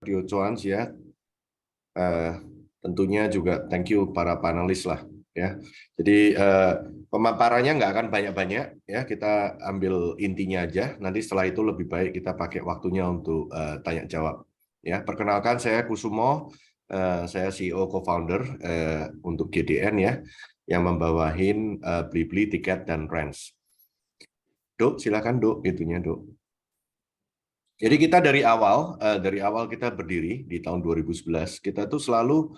Rio Chuans ya. Eh, Tentunya juga thank you para panelis lah ya. Jadi pemaparannya nggak akan banyak-banyak ya. Kita ambil intinya aja. Nanti setelah itu lebih baik kita pakai waktunya untuk tanya jawab. Ya, perkenalkan saya Kusumo, saya CEO co-founder untuk GDN ya, yang membawahin Blibli, Tiket dan Rents. Duk, silakan Duk, itunya Duk. Jadi kita dari awal kita berdiri di tahun 2011, kita tuh selalu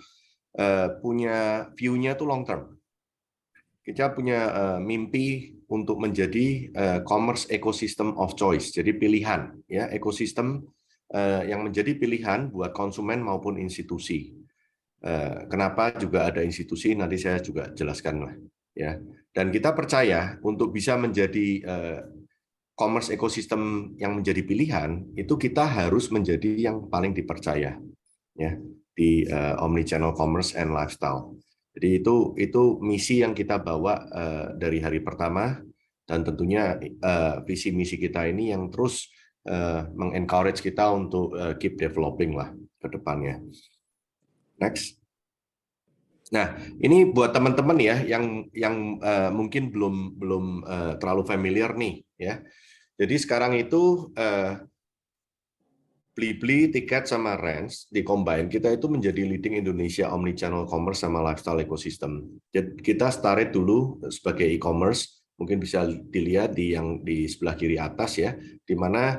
punya view-nya tuh long term. Kita punya mimpi untuk menjadi commerce ecosystem of choice, jadi pilihan, ya ekosistem yang menjadi pilihan buat konsumen maupun institusi. Kenapa juga ada institusi? Nanti saya juga jelaskan lah, ya. Dan kita percaya untuk bisa menjadi commerce ekosistem yang menjadi pilihan itu kita harus menjadi yang paling dipercaya ya di omnichannel commerce and lifestyle. Jadi itu misi yang kita bawa dari hari pertama, dan tentunya visi misi kita ini yang terus mengencourage kita untuk keep developing lah ke depannya. Next. Nah, ini buat teman-teman ya yang mungkin belum terlalu familiar nih ya. Jadi sekarang itu Blibli, Tiket sama Rents di-combine, kita itu menjadi leading Indonesia omnichannel commerce sama lifestyle ecosystem. Jadi kita start dulu sebagai e-commerce, mungkin bisa dilihat di sebelah kiri atas ya, di mana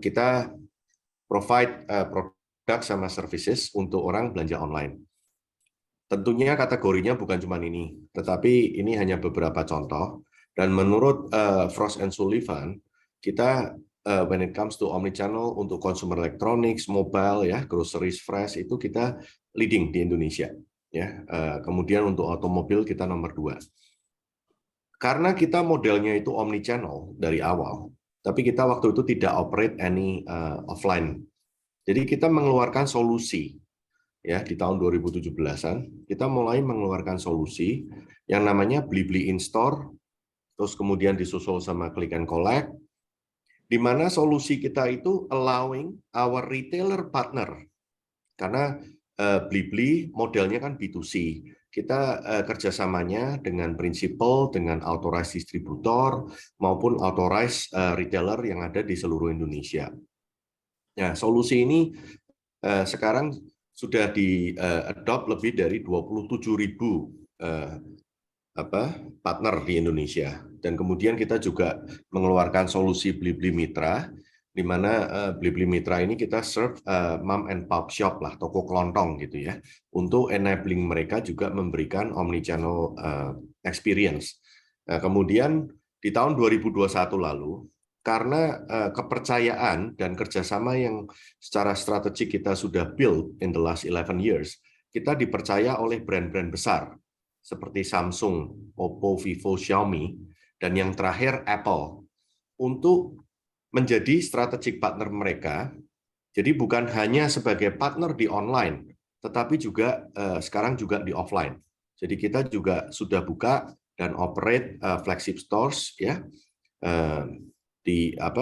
kita provide produk sama services untuk orang belanja online. Tentunya kategorinya bukan cuma ini, tetapi ini hanya beberapa contoh. Dan menurut Frost & Sullivan, kita when it comes to omnichannel untuk consumer electronics, mobile, ya, groceries, fresh itu kita leading di Indonesia. Ya, kemudian untuk otomobil kita nomor 2. Karena kita modelnya itu omnichannel dari awal, tapi kita waktu itu tidak operate any offline. Jadi kita mengeluarkan solusi. Ya, di tahun 2017-an kita mulai mengeluarkan solusi yang namanya Blibli in Store, terus kemudian disusul sama Click and Collect, di mana solusi kita itu allowing our retailer partner, karena Blibli modelnya kan B2C, kita kerjasamanya dengan prinsipal, dengan authorized distributor maupun authorized retailer yang ada di seluruh Indonesia. Nah, solusi ini sekarang sudah di-adopt lebih dari 27.000 partner di Indonesia. Dan kemudian kita juga mengeluarkan solusi Blibli Mitra, di mana Blibli Mitra ini kita serve mom and pop shop lah, toko kelontong gitu ya, untuk enabling mereka juga memberikan omnichannel experience. Nah, kemudian di tahun 2021 lalu, karena kepercayaan dan kerjasama yang secara strategik kita sudah build in the last 11 years, kita dipercaya oleh brand-brand besar seperti Samsung, Oppo, Vivo, Xiaomi, dan yang terakhir Apple, untuk menjadi strategic partner mereka. Jadi bukan hanya sebagai partner di online, tetapi juga sekarang juga di offline. Jadi kita juga sudah buka dan operate flagship stores ya,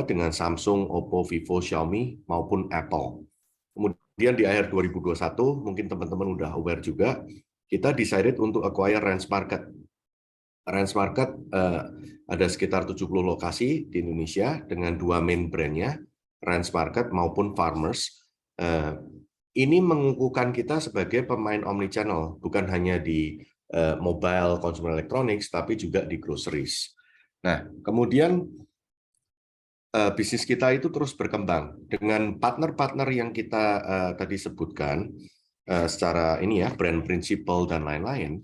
dengan Samsung, Oppo, Vivo, Xiaomi maupun Apple. Kemudian di akhir 2021, mungkin teman-teman udah aware juga, kita decided untuk acquire Rents Market. Rents Market ada sekitar 70 lokasi di Indonesia dengan 2 main brand-nya, Rents Market maupun Farmers. Ini mengukuhkan kita sebagai pemain omnichannel, bukan hanya di mobile, consumer electronics, tapi juga di groceries. Nah, kemudian bisnis kita itu terus berkembang dengan partner-partner yang kita tadi sebutkan secara ini ya, brand principal dan lain-lain.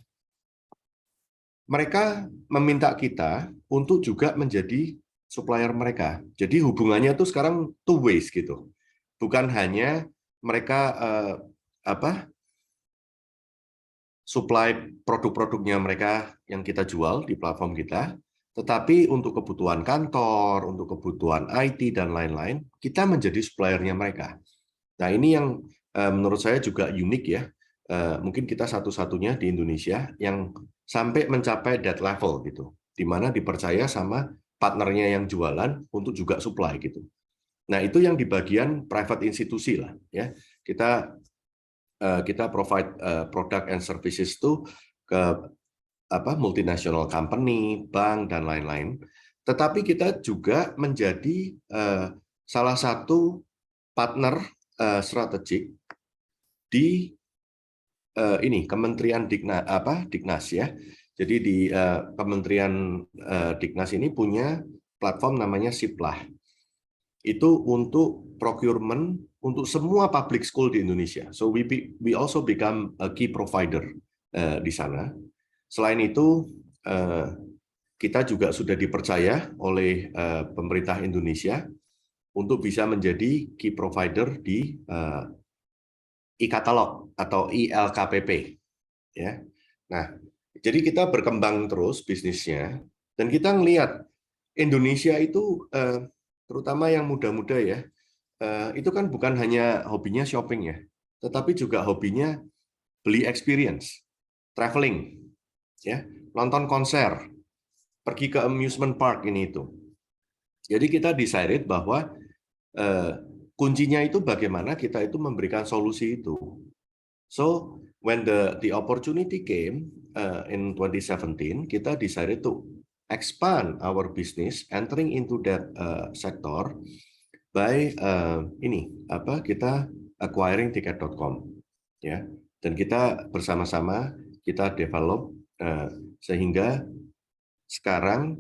Mereka meminta kita untuk juga menjadi supplier mereka. Jadi hubungannya tuh sekarang two ways gitu. Bukan hanya mereka supply produk-produknya mereka yang kita jual di platform kita, tetapi untuk kebutuhan kantor, untuk kebutuhan IT, dan lain-lain, kita menjadi suppliernya mereka. Nah, ini yang menurut saya juga unik ya. Mungkin kita satu-satunya di Indonesia yang sampai mencapai that level gitu, di mana dipercaya sama partnernya yang jualan untuk juga supply gitu. Nah, itu yang di bagian private institusi lah ya. Kita provide product and services itu ke multinational company, bank dan lain-lain. Tetapi kita juga menjadi salah satu partner strategik di Kementerian Dignas ya. Jadi di Kementerian Dignas ini punya platform namanya Siplah. Itu untuk procurement untuk semua public school di Indonesia. So we also become a key provider di sana. Selain itu kita juga sudah dipercaya oleh pemerintah Indonesia untuk bisa menjadi key provider di e-katalog atau ILKPP ya. Nah, jadi kita berkembang terus bisnisnya dan kita ngelihat Indonesia itu terutama yang muda-muda ya, itu kan bukan hanya hobinya shopping ya, tetapi juga hobinya beli experience, traveling, ya, nonton konser, pergi ke amusement park ini itu. Jadi kita decided bahwa kuncinya itu bagaimana kita itu memberikan solusi itu. So when the opportunity came in 2017, kita decided to expand our business, entering into that sector by kita acquiring tiket.com ya, dan kita bersama-sama kita develop sehingga sekarang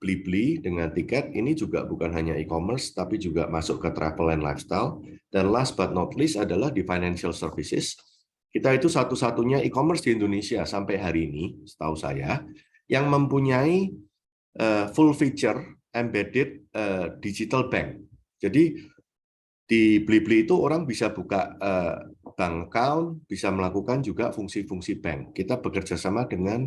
Blibli dengan tiket ini juga bukan hanya e-commerce tapi juga masuk ke travel and lifestyle, dan last but not least adalah di financial services. Kita itu satu-satunya e-commerce di Indonesia sampai hari ini setahu saya yang mempunyai full feature embedded digital bank. Jadi di Blibli itu orang bisa buka bank account, bisa melakukan juga fungsi-fungsi bank. Kita bekerja sama dengan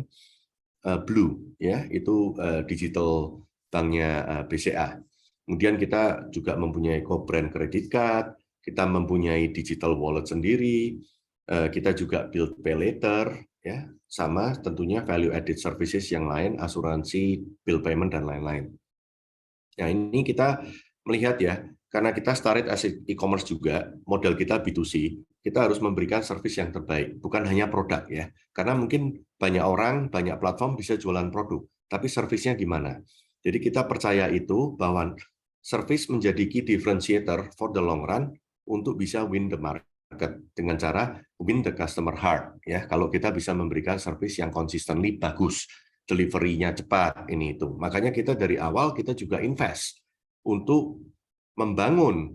Blue, ya, itu digital banknya BCA. Kemudian kita juga mempunyai co-brand credit card, kita mempunyai digital wallet sendiri, kita juga build pay later, ya, sama tentunya value added services yang lain, asuransi, bill payment dan lain-lain. Nah, ini kita melihat ya, karena kita started as e-commerce juga, model kita B2C, kita harus memberikan service yang terbaik, bukan hanya produk ya. Karena mungkin banyak orang, banyak platform bisa jualan produk, tapi service-nya gimana? Jadi kita percaya itu bahwa service menjadi key differentiator for the long run untuk bisa win the market dengan cara win the customer heart ya. Kalau kita bisa memberikan service yang consistently bagus, delivery-nya cepat, ini itu. Makanya kita dari awal kita juga invest untuk membangun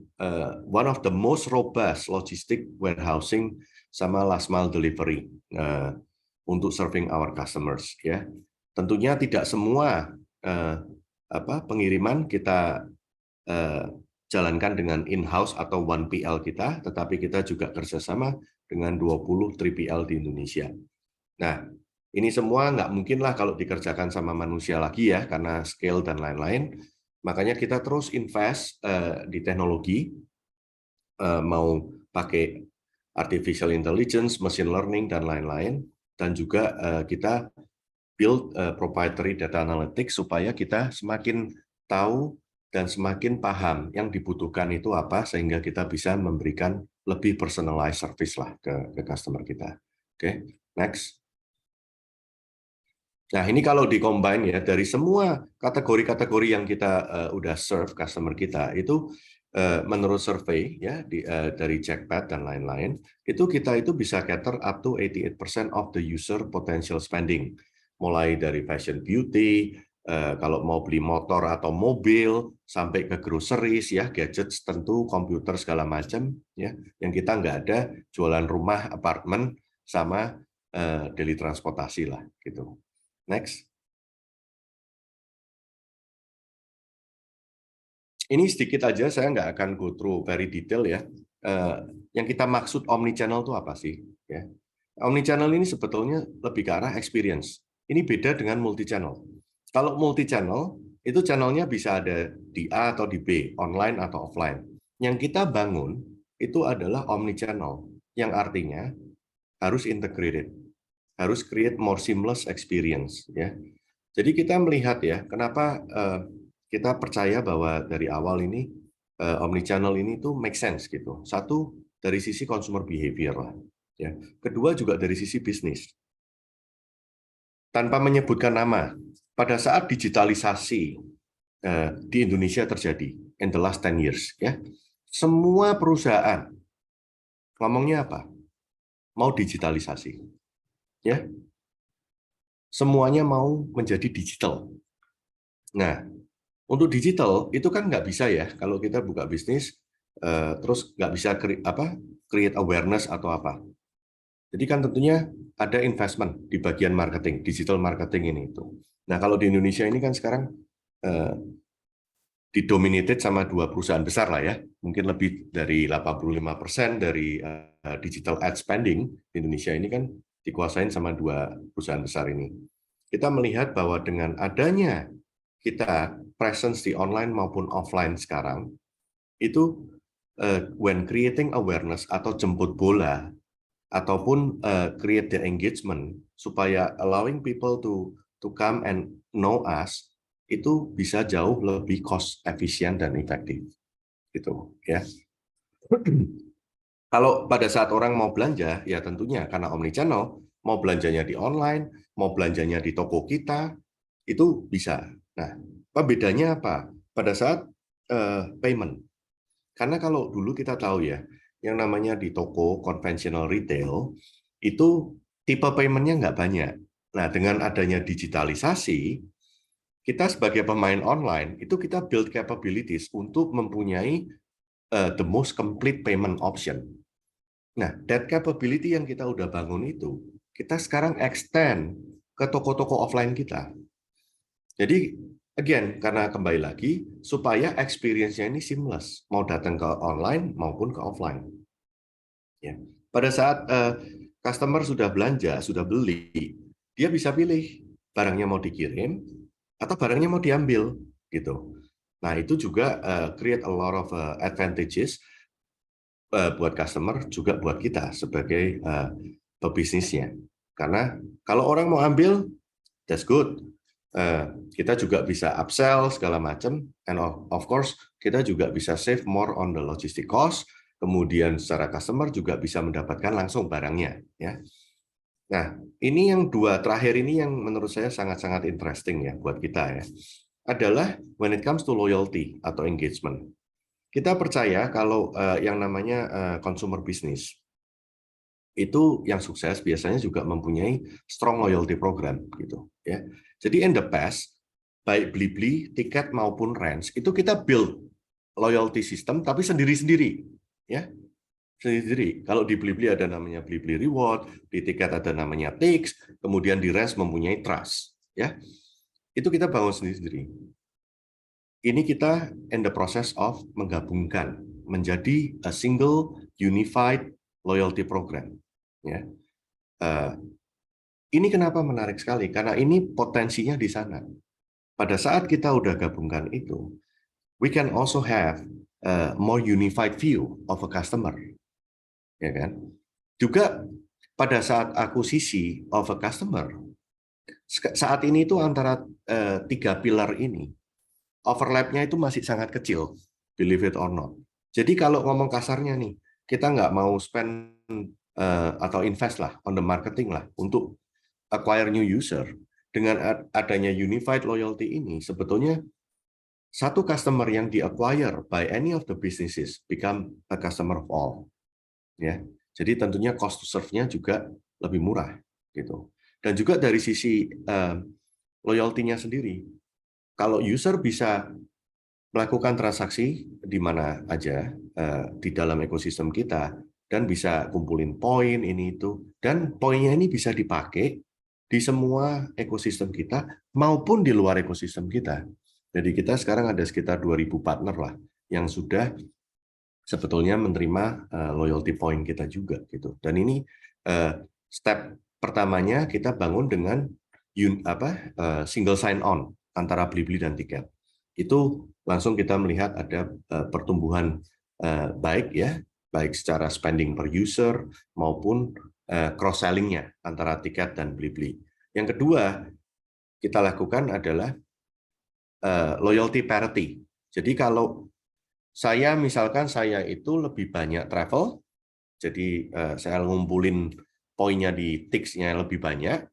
one of the most robust logistic warehousing sama last mile delivery untuk serving our customers ya. Tentunya tidak semua pengiriman kita jalankan dengan in-house atau 1PL kita, tetapi kita juga kerjasama dengan 20 3PL di Indonesia. Nah, ini semua nggak mungkin lah kalau dikerjakan sama manusia lagi ya, karena scale dan lain-lain. Makanya kita terus invest di teknologi, mau pakai artificial intelligence, machine learning, dan lain-lain. Dan juga kita build proprietary data analytics supaya kita semakin tahu dan semakin paham yang dibutuhkan itu apa, sehingga kita bisa memberikan lebih personalized service lah ke customer kita. Oke, next. Nah, ini kalau di-combine ya, dari semua kategori-kategori yang kita udah serve customer kita, itu menurut survei ya dari Jackpad dan lain-lain, itu kita itu bisa cater up to 88% of the user potential spending. Mulai dari fashion beauty, kalau mau beli motor atau mobil, sampai ke groceries ya, gadgets tentu, komputer segala macam ya, yang kita nggak ada jualan rumah, apartemen, sama daily transportasi lah gitu. Next. Ini sedikit aja, saya nggak akan go through very detail ya. Yang kita maksud omnichannel itu apa sih? Ya. Omnichannel ini sebetulnya lebih ke arah experience. Ini beda dengan multi-channel. Kalau multi-channel, itu channelnya bisa ada di A atau di B, online atau offline. Yang kita bangun itu adalah omnichannel, yang artinya harus integrated, harus create more seamless experience. Ya. Jadi kita melihat ya, kenapa kita percaya bahwa dari awal ini omnichannel ini tuh make sense gitu. Satu dari sisi consumer behavior lah, ya. Kedua juga dari sisi bisnis. Tanpa menyebutkan nama, pada saat digitalisasi di Indonesia terjadi in the last 10 years, ya, semua perusahaan ngomongnya apa? Mau digitalisasi, ya. Semuanya mau menjadi digital. Nah, untuk digital itu kan nggak bisa ya kalau kita buka bisnis terus nggak bisa create awareness atau apa. Jadi kan tentunya ada investment di bagian marketing, digital marketing ini itu. Nah, kalau di Indonesia ini kan sekarang eh, didominated sama dua perusahaan besar lah ya. Mungkin lebih dari 85% dari digital ad spending di Indonesia ini kan dikuasain sama dua perusahaan besar ini. Kita melihat bahwa dengan adanya kita presence di online maupun offline sekarang, itu when creating awareness atau jemput bola, ataupun create the engagement, supaya allowing people to come and know us, itu bisa jauh lebih cost efisien dan efektif. Gitu, ya. Kalau pada saat orang mau belanja, ya tentunya karena omnichannel, mau belanjanya di online, mau belanjanya di toko kita, itu bisa. Nah, bedanya apa? Pada saat payment. Karena kalau dulu kita tahu ya, yang namanya di toko konvensional retail, itu tipe payment-nya nggak banyak. Nah, dengan adanya digitalisasi, kita sebagai pemain online, itu kita build capabilities untuk mempunyai the most complete payment option. Nah, that capability yang kita udah bangun itu, kita sekarang extend ke toko-toko offline kita. Jadi, again, karena kembali lagi, supaya experience-nya ini seamless, mau datang ke online maupun ke offline. Ya. Pada saat customer sudah belanja, sudah beli, dia bisa pilih barangnya mau dikirim atau barangnya mau diambil, gitu. Nah, itu juga create a lot of advantages buat customer, juga buat kita sebagai pebisnisnya. Karena kalau orang mau ambil, that's good. Kita juga bisa upsell segala macam, and of course kita juga bisa save more on the logistic cost. Kemudian secara customer juga bisa mendapatkan langsung barangnya, ya. Nah, ini yang dua terakhir ini yang menurut saya sangat-sangat interesting ya buat kita ya. Adalah when it comes to loyalty atau engagement. Kita percaya kalau yang namanya consumer business itu yang sukses biasanya juga mempunyai strong loyalty program gitu ya. Jadi in the past baik Blibli, tiket maupun Range itu kita build loyalty system tapi sendiri-sendiri ya. Sendiri-sendiri. Kalau di Blibli ada namanya Blibli Reward, di tiket ada namanya Tix, kemudian di Range mempunyai Trust ya. Itu kita bangun sendiri-sendiri. Ini kita in the process of menggabungkan menjadi a single unified loyalty program. Ya. Ini kenapa menarik sekali? Karena ini potensinya di sana. Pada saat kita udah gabungkan itu, we can also have a more unified view of a customer, ya kan? Juga pada saat akuisisi of a customer, saat ini itu antara tiga pilar ini overlapnya itu masih sangat kecil, believe it or not. Jadi kalau ngomong kasarnya nih, kita nggak mau spend atau invest lah on the marketing lah untuk acquire new user. Dengan adanya unified loyalty ini, sebetulnya satu customer yang di-acquire by any of the businesses become a customer of all. Ya, jadi tentunya cost to serve-nya juga lebih murah gitu. Dan juga dari sisi loyalty-nya sendiri, kalau user bisa melakukan transaksi di mana aja di dalam ekosistem kita dan bisa kumpulin poin ini itu, dan poinnya ini bisa dipakai di semua ekosistem kita maupun di luar ekosistem kita. Jadi kita sekarang ada sekitar 2.000 partner lah yang sudah sebetulnya menerima loyalty point kita juga gitu. Dan ini step pertamanya kita bangun dengan single sign on antara Blibli dan Tiket. Itu langsung kita melihat ada pertumbuhan baik ya, baik secara spending per user maupun cross selling-nya antara Tiket dan Blibli. Yang kedua kita lakukan adalah loyalty parity. Jadi kalau Misalkan saya itu lebih banyak travel, jadi saya ngumpulin poinnya di ticksnya lebih banyak,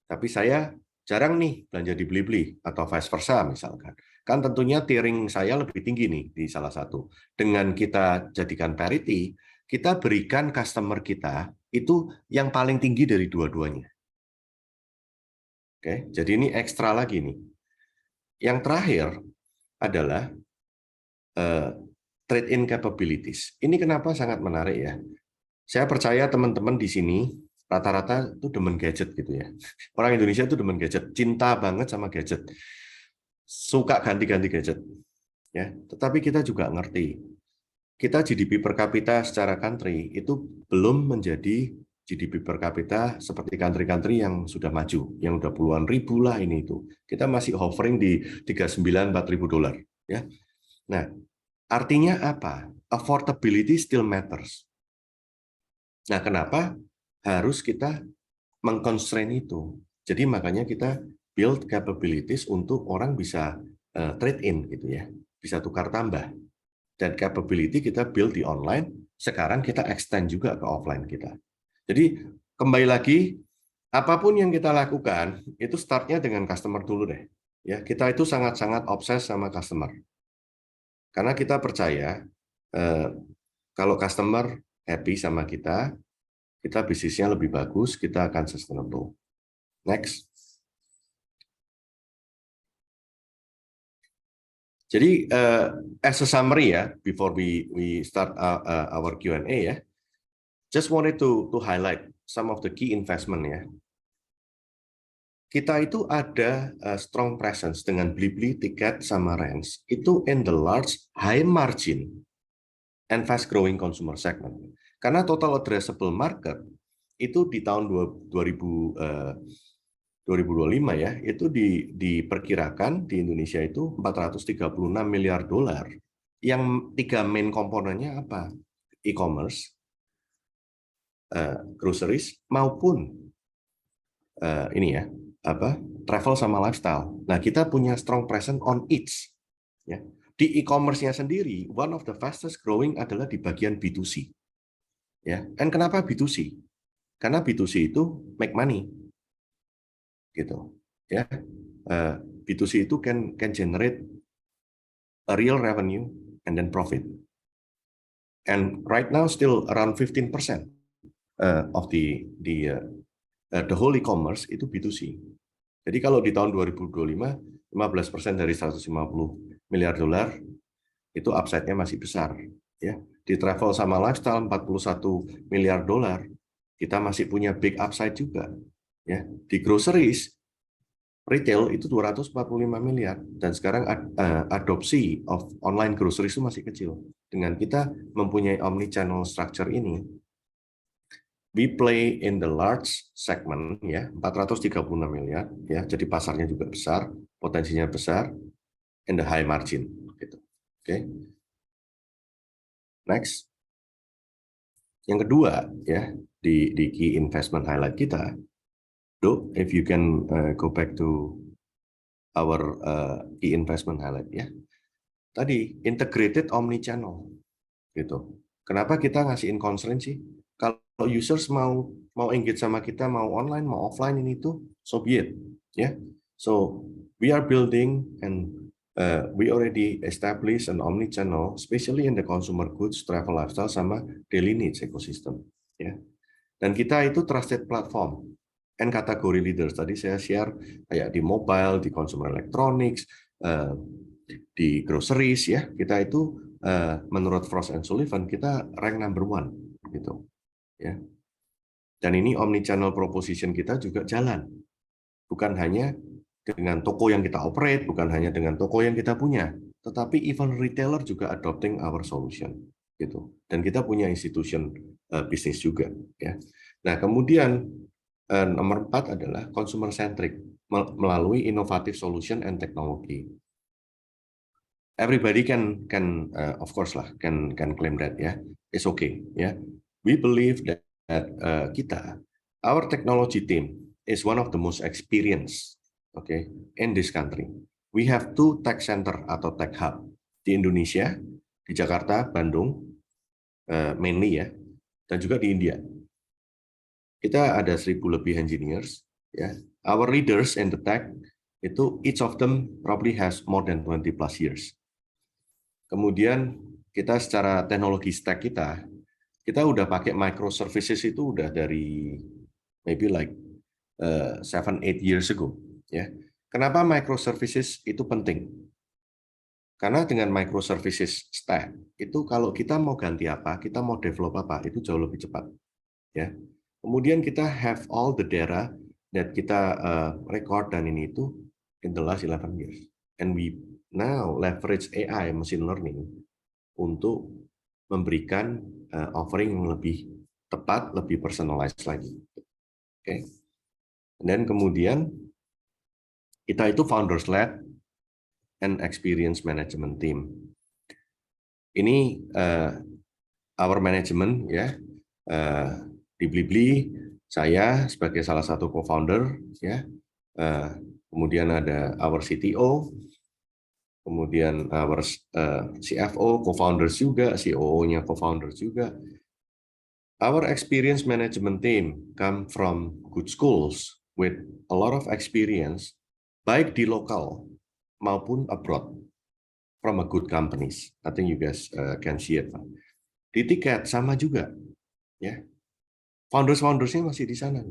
tapi saya jarang nih belanja di Blibli atau vice versa misalkan. Kan tentunya tiering saya lebih tinggi nih di salah satu. Dengan kita jadikan parity, kita berikan customer kita itu yang paling tinggi dari dua-duanya. Oke, jadi ini ekstra lagi nih. Yang terakhir adalah trade-in capabilities. Ini kenapa sangat menarik ya. Saya percaya teman-teman di sini rata-rata itu demen gadget gitu ya. Orang Indonesia itu demen gadget, cinta banget sama gadget. Suka ganti-ganti gadget. Ya, tetapi kita juga ngerti, kita GDP per kapita secara country itu belum menjadi GDP per kapita seperti country-country yang sudah maju, yang udah puluhan ribu lah ini itu. Kita masih hovering di 39-4 ribu dolar. Ya. Nah, artinya apa? Affordability still matters. Nah, kenapa harus kita mengconstrain itu? Jadi makanya kita build capabilities untuk orang bisa trade in gitu ya, bisa tukar tambah. Dan capability kita build di online, sekarang kita extend juga ke offline kita. Jadi kembali lagi, apapun yang kita lakukan itu startnya dengan customer dulu deh. Ya, kita itu sangat-sangat obses sama customer. Karena kita percaya kalau customer happy sama kita bisnisnya lebih bagus, kita akan sustainable. Next. Jadi as a summary ya, before we start our Q&A ya, just wanted to highlight some of the key investment ya. Kita itu ada strong presence dengan Blibli, Tiket, sama Rents itu in the large, high margin, and fast growing consumer segment. Karena total addressable market itu di tahun 2025 ya, itu diperkirakan di Indonesia itu 436 miliar dolar. Yang tiga main komponennya apa? E-commerce, groceries, maupun ini ya, travel sama lifestyle. Nah, kita punya strong presence on each. Ya. Di e-commerce-nya sendiri, one of the fastest growing adalah di bagian B2C. Ya. Dan kenapa B2C? Karena B2C itu make money. Gitu. Ya. B2C itu can generate a real revenue and then profit. And right now still around 15% of the whole e-commerce itu B2C. Jadi kalau di tahun 2025, 15% dari 150 miliar dolar, itu upside-nya masih besar. Ya. Di travel sama lifestyle, 41 miliar dolar, kita masih punya big upside juga. Ya. Di groceries, retail itu 245 miliar, dan sekarang adopsi of online groceries itu masih kecil. Dengan kita mempunyai omni-channel structure ini, we play in the large segment ya, 436 miliar ya. Jadi pasarnya juga besar, potensinya besar, and the high margin gitu. Oke. Next. Yang kedua ya, di key investment highlight kita. If you can go back to our key investment highlight ya. Tadi integrated omni channel gitu. Kenapa kita ngasihin constraint sih? Kalau users mau engage sama kita, mau online, mau offline ini tuh, so be it. Ya, so we are building and we already established an omni-channel, especially in the consumer goods, travel lifestyle, sama daily needs ecosystem. Ya, dan kita itu trusted platform and kategori leaders. Tadi saya share kayak di mobile, di consumer electronics, di groceries ya. Kita itu menurut Frost & Sullivan kita rank number 1 gitu ya. Dan ini omni-channel proposition kita juga jalan, bukan hanya dengan toko yang kita operate, bukan hanya dengan toko yang kita punya, tetapi even retailer juga adopting our solution gitu. Dan kita punya institution bisnis juga ya. Nah, kemudian nomor 4 adalah consumer centric melalui innovative solution and technology. Everybody can of course lah can claim that ya, it's okay ya. We believe that our technology team is one of the most experienced in this country. We have 2 tech center atau tech hub di Indonesia di Jakarta, Bandung, mainly ya, dan juga di India. Kita ada 1.000 lebih engineers, ya. Our leaders in the tech itu each of them probably has more than 20 plus years. Kemudian kita secara teknologi stack kita udah pakai microservices itu udah dari maybe like 7-8 years ago, ya. Kenapa microservices itu penting? Karena dengan microservices stack itu kalau kita mau ganti apa, kita mau develop apa, itu jauh lebih cepat, ya. Kemudian kita have all the data that kita record dan ini itu in the last 11 years, and we now leverage AI machine learning untuk memberikan offering yang lebih tepat, lebih personalized lagi. Oke. Dan kemudian kita itu founders led and experience management team. Ini our management ya, di Blibli saya sebagai salah satu co-founder ya, kemudian ada our CTO, kemudian our CFO, co-founders juga, COO-nya co-founders juga. Our experience management team come from good schools with a lot of experience, baik di lokal maupun abroad, from a good companies. I think you guys can see it. Di Tiket sama juga, ya. Founders-foundersnya masih di sana,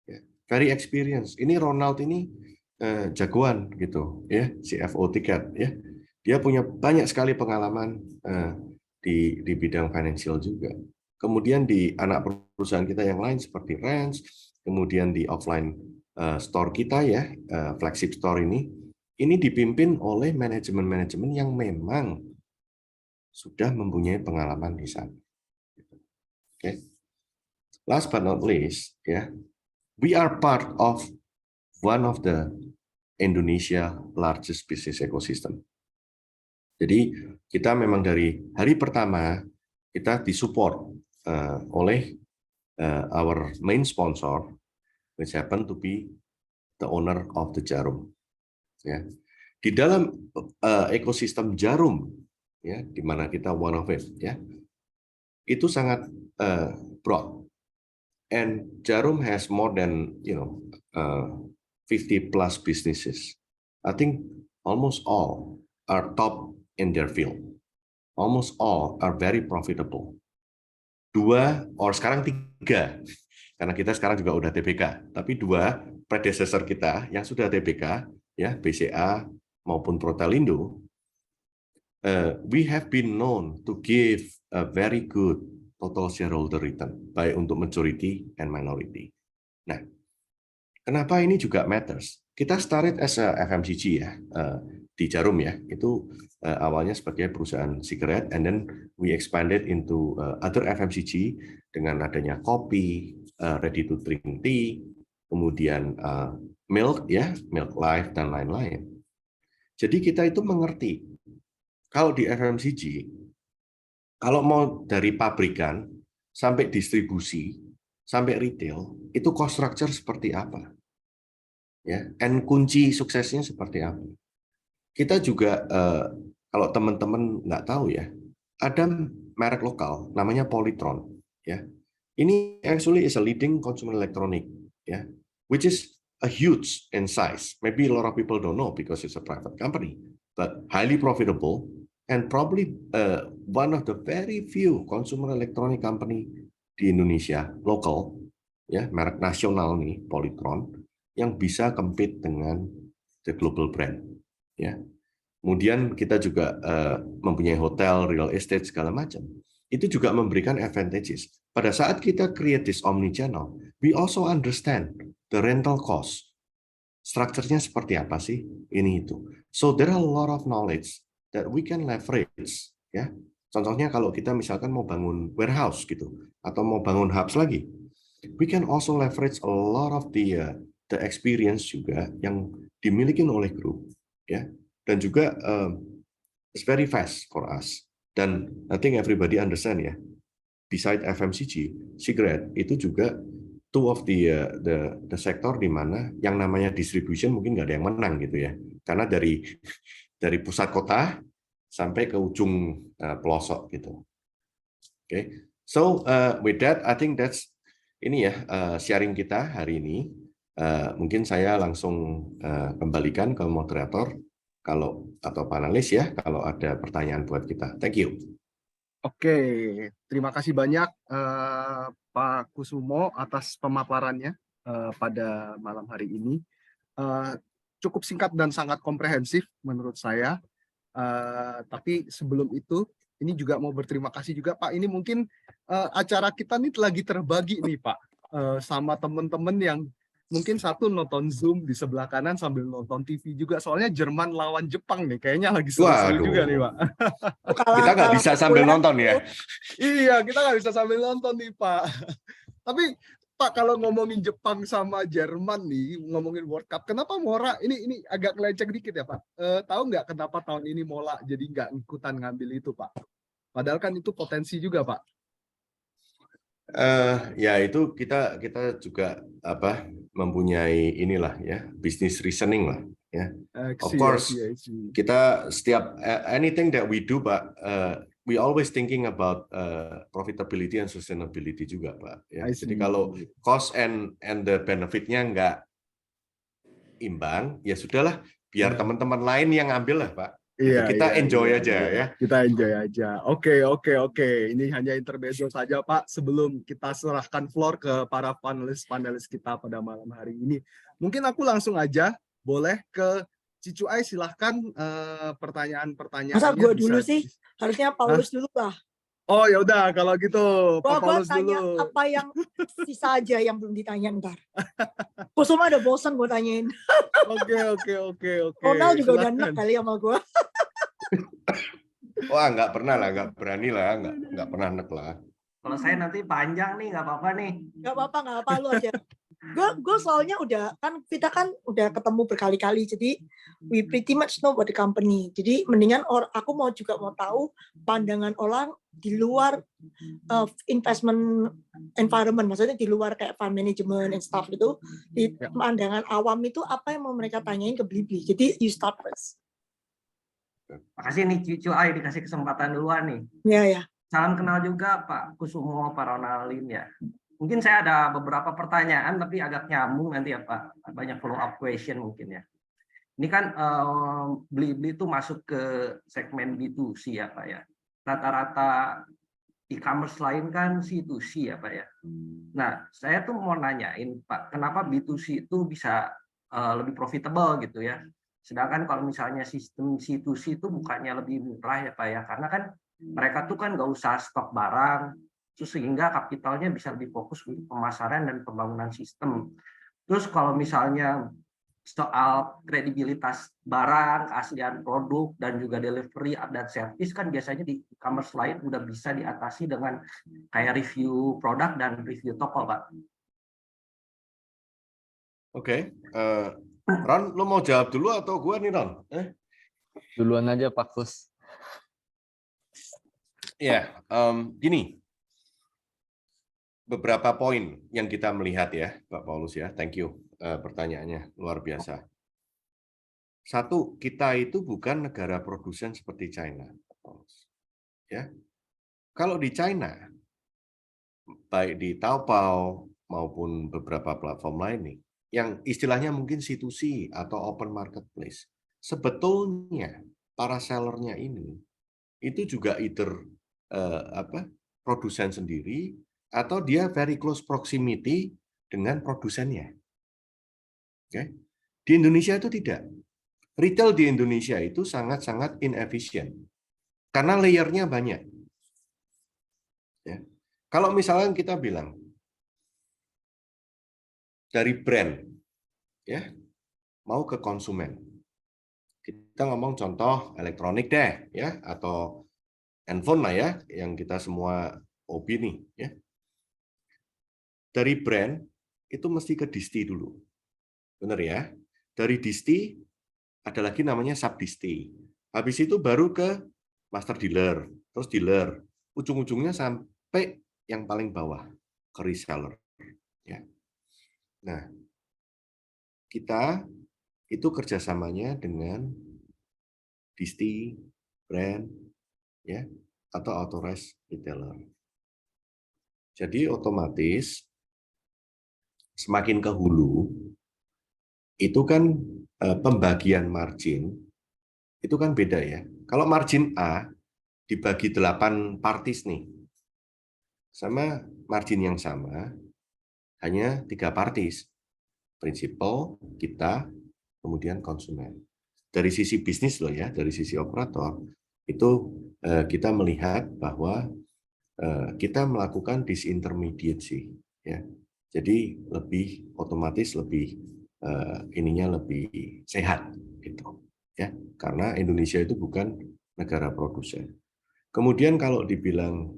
ya. Very experience. Ini Ronald ini jagoan gitu, ya, CFO Tiket, ya. Dia punya banyak sekali pengalaman di bidang financial juga. Kemudian di anak perusahaan kita yang lain seperti Ranch, kemudian di offline store kita ya, flagship store ini dipimpin oleh manajemen-manajemen yang memang sudah mempunyai pengalaman di sana. Okay. Last but not least, ya, we are part of one of the Indonesia largest business ecosystem. Jadi kita memang dari hari pertama kita disupport oleh our main sponsor, which happen to be the owner of the Jarum. Ya. Di dalam ekosistem Jarum, ya, di mana kita one of it, ya, itu sangat broad. And Jarum has more than 50 plus businesses. I think almost all are top in their field. Almost all are very profitable. 2 or sekarang 3, karena kita sekarang juga udah TBK, tapi 2 predecessor kita yang sudah TBK, ya, BCA maupun Protelindo, we have been known to give a very good total shareholder return, baik untuk majority and minority. Nah, kenapa ini juga matters? Kita started as a FMCG ya, di Jarum ya, itu awalnya sebagai perusahaan sigaret, and then we expanded into other FMCG dengan adanya kopi, ready to drink tea, kemudian milk ya, Milk Life dan lain-lain. Jadi kita itu mengerti kalau di FMCG, kalau mau dari pabrikan sampai distribusi sampai retail, itu cost structure seperti apa? Ya, and kunci suksesnya seperti apa? Kita juga kalau teman-teman nggak tahu ya, ada merek lokal namanya Polytron, ya. Ini actually is a leading consumer electronic, ya, which is a huge in size. Maybe a lot of people don't know because it's a private company, but highly profitable and probably one of the very few consumer electronic company di Indonesia lokal, ya, merek nasional nih Polytron yang bisa compete dengan the global brand, ya. Kemudian kita juga mempunyai hotel, real estate segala macam. Itu juga memberikan advantages. Pada saat kita create this omni-channel, we also understand the rental cost. Strukturnya seperti apa sih? Ini itu. So there are a lot of knowledge that we can leverage. Ya, contohnya kalau kita misalkan mau bangun warehouse gitu, atau mau bangun hubs lagi, we can also leverage a lot of the experience juga yang dimiliki oleh grup. Ya. Dan juga it's very fast for us. Dan I think everybody understand ya. Beside FMCG, cigarette itu juga two of the sektor di mana yang namanya distribution mungkin nggak ada yang menang gitu ya. Karena dari pusat kota sampai ke ujung pelosok gitu. Oke. So with that, I think that's ini ya sharing kita hari ini. Mungkin saya langsung kembalikan ke moderator atau panelis ya kalau ada pertanyaan buat kita. Thank you. Oke, terima kasih banyak Pak Kusumo atas pemaparannya pada malam hari ini. Cukup singkat dan sangat komprehensif menurut saya. Tapi sebelum itu, ini juga mau berterima kasih juga Pak. Ini mungkin acara kita nih lagi terbagi nih Pak, sama teman-teman yang mungkin satu nonton Zoom di sebelah kanan sambil nonton TV juga. Soalnya Jerman lawan Jepang nih, kayaknya lagi seru-seru juga nih Pak. Kita nggak bisa sambil nonton ya. Iya, kita nggak bisa sambil nonton nih Pak. Tapi Pak, kalau ngomongin Jepang sama Jerman nih, ngomongin World Cup, kenapa Mora ini agak ngelecek dikit ya Pak? Tahu nggak kenapa tahun ini Mola jadi nggak ikutan ngambil itu Pak? Padahal kan itu potensi juga Pak. Ya itu kita juga mempunyai inilah ya business reasoning lah ya. Of course kita setiap anything that we do Pak, we always thinking about profitability and sustainability juga Pak. Ya. Jadi kalau cost and the benefitnya nggak imbang, ya sudahlah biar teman-teman lain yang ambil lah Pak. Iya, kita enjoy aja ya. Kita enjoy aja. Oke. Ini hanya intermezzo saja Pak. Sebelum kita serahkan floor ke para panelis kita pada malam hari ini. Mungkin aku langsung aja boleh ke Cicu Ai, silahkan pertanyaan-pertanyaannya. Masa gue dulu sih? Harusnya Paulus dulu lah. Oh ya udah kalau gitu Pak Paulus tanya dulu. Apa yang sisa aja yang belum ditanya ntar. Kusuma udah bosan gue tanyain. Oke. Ronald juga udah enak kali sama gue. Wah nggak pernah lah, nggak berani lah, nggak pernah enak lah. Kalau saya nanti panjang nih nggak apa-apa nih. Nggak apa-apa lu aja. Gue soalnya kita kan udah ketemu berkali-kali, jadi we pretty much know about the company. Jadi mendingan aku mau tahu pandangan orang di luar investment environment, maksudnya di luar kayak fund management and stuff itu, di pandangan awam itu apa yang mau mereka tanyain ke Blibli. Jadi you start first. Makasih nih Cicu Ai dikasih kesempatan duluan nih. Ya. Salam kenal juga Pak Kusumo, Pak Ronaldin ya. Mungkin saya ada beberapa pertanyaan tapi agak nyambung nanti ya Pak. Banyak follow up question mungkin ya. Ini kan Blibli itu masuk ke segmen B2C ya Pak ya. Rata-rata e-commerce lain kan C2C ya Pak ya. Nah, saya tuh mau nanyain Pak, kenapa B2C itu bisa lebih profitable gitu ya. Sedangkan kalau misalnya sistem C2C itu bukannya lebih murah ya Pak ya. Karena kan mereka tuh kan nggak usah stok barang, sehingga kapitalnya bisa lebih fokus untuk pemasaran dan pembangunan sistem. Terus kalau misalnya soal kredibilitas barang, keaslian produk, dan juga delivery dan service kan biasanya di e-commerce lain udah bisa diatasi dengan kayak review produk dan review toko, Pak. Oke. Ron, lo mau jawab dulu atau gua nih Ron? Duluan aja Pak Kus. Ya, gini. Beberapa poin yang kita melihat ya, Pak Paulus ya. Thank you pertanyaannya, luar biasa. Satu, kita itu bukan negara produsen seperti China, Pak Paulus. Ya. Kalau di China, baik di Taobao maupun beberapa platform lain nih, yang istilahnya mungkin C2C atau open marketplace, sebetulnya para sellernya ini itu juga either produsen sendiri atau dia very close proximity dengan produsennya. Oke. Di Indonesia itu tidak. Retail di Indonesia itu sangat-sangat inefisien karena layernya banyak. Ya. Kalau misalnya kita bilang dari brand, ya, mau ke konsumen, kita ngomong contoh elektronik deh, ya, atau handphone lah ya, yang kita semua hobi nih, ya. Dari brand itu mesti ke disti dulu, benar ya? Dari disti ada lagi namanya sub disti. Habis itu baru ke master dealer, terus dealer, ujung-ujungnya sampai yang paling bawah ke reseller. Ya. Nah, kita itu kerjasamanya dengan disti, brand, ya, atau authorized retailer. Jadi otomatis semakin ke hulu itu kan pembagian margin itu kan beda ya. Kalau margin A dibagi 8 parties nih, sama margin yang sama hanya 3 parties, prinsipal, kita, kemudian konsumen. Dari sisi bisnis loh ya, dari sisi operator itu kita melihat bahwa kita melakukan disintermediate sih, ya. Jadi lebih otomatis lebih ininya lebih sehat gitu, ya. Karena Indonesia itu bukan negara produsen. Kemudian kalau dibilang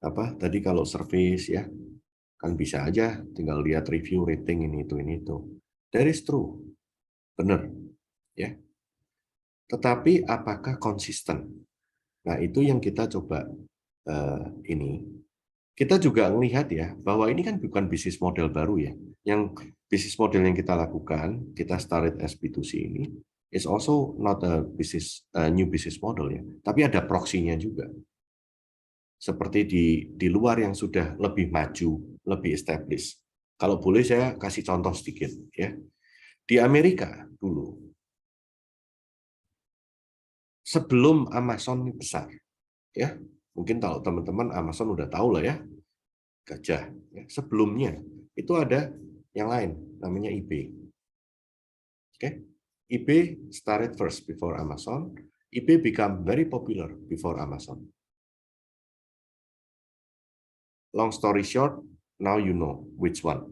apa tadi kalau service ya kan bisa aja tinggal lihat review rating ini itu. That is true, benar, ya. Tetapi apakah konsisten? Nah itu yang kita coba ini. Kita juga melihat ya bahwa ini kan bukan bisnis model baru ya. Yang bisnis model yang kita lakukan, kita started as B2C ini, is also not a new business model ya. Tapi ada proksinya juga. Seperti di luar yang sudah lebih maju, lebih established. Kalau boleh saya kasih contoh sedikit ya. Di Amerika dulu, sebelum Amazon besar, ya mungkin kalau teman-teman Amazon udah tahu lah ya, gajah. Ya. Sebelumnya itu ada yang lain, namanya eBay. Okay? eBay started first before Amazon. eBay become very popular before Amazon. Long story short, now you know which one.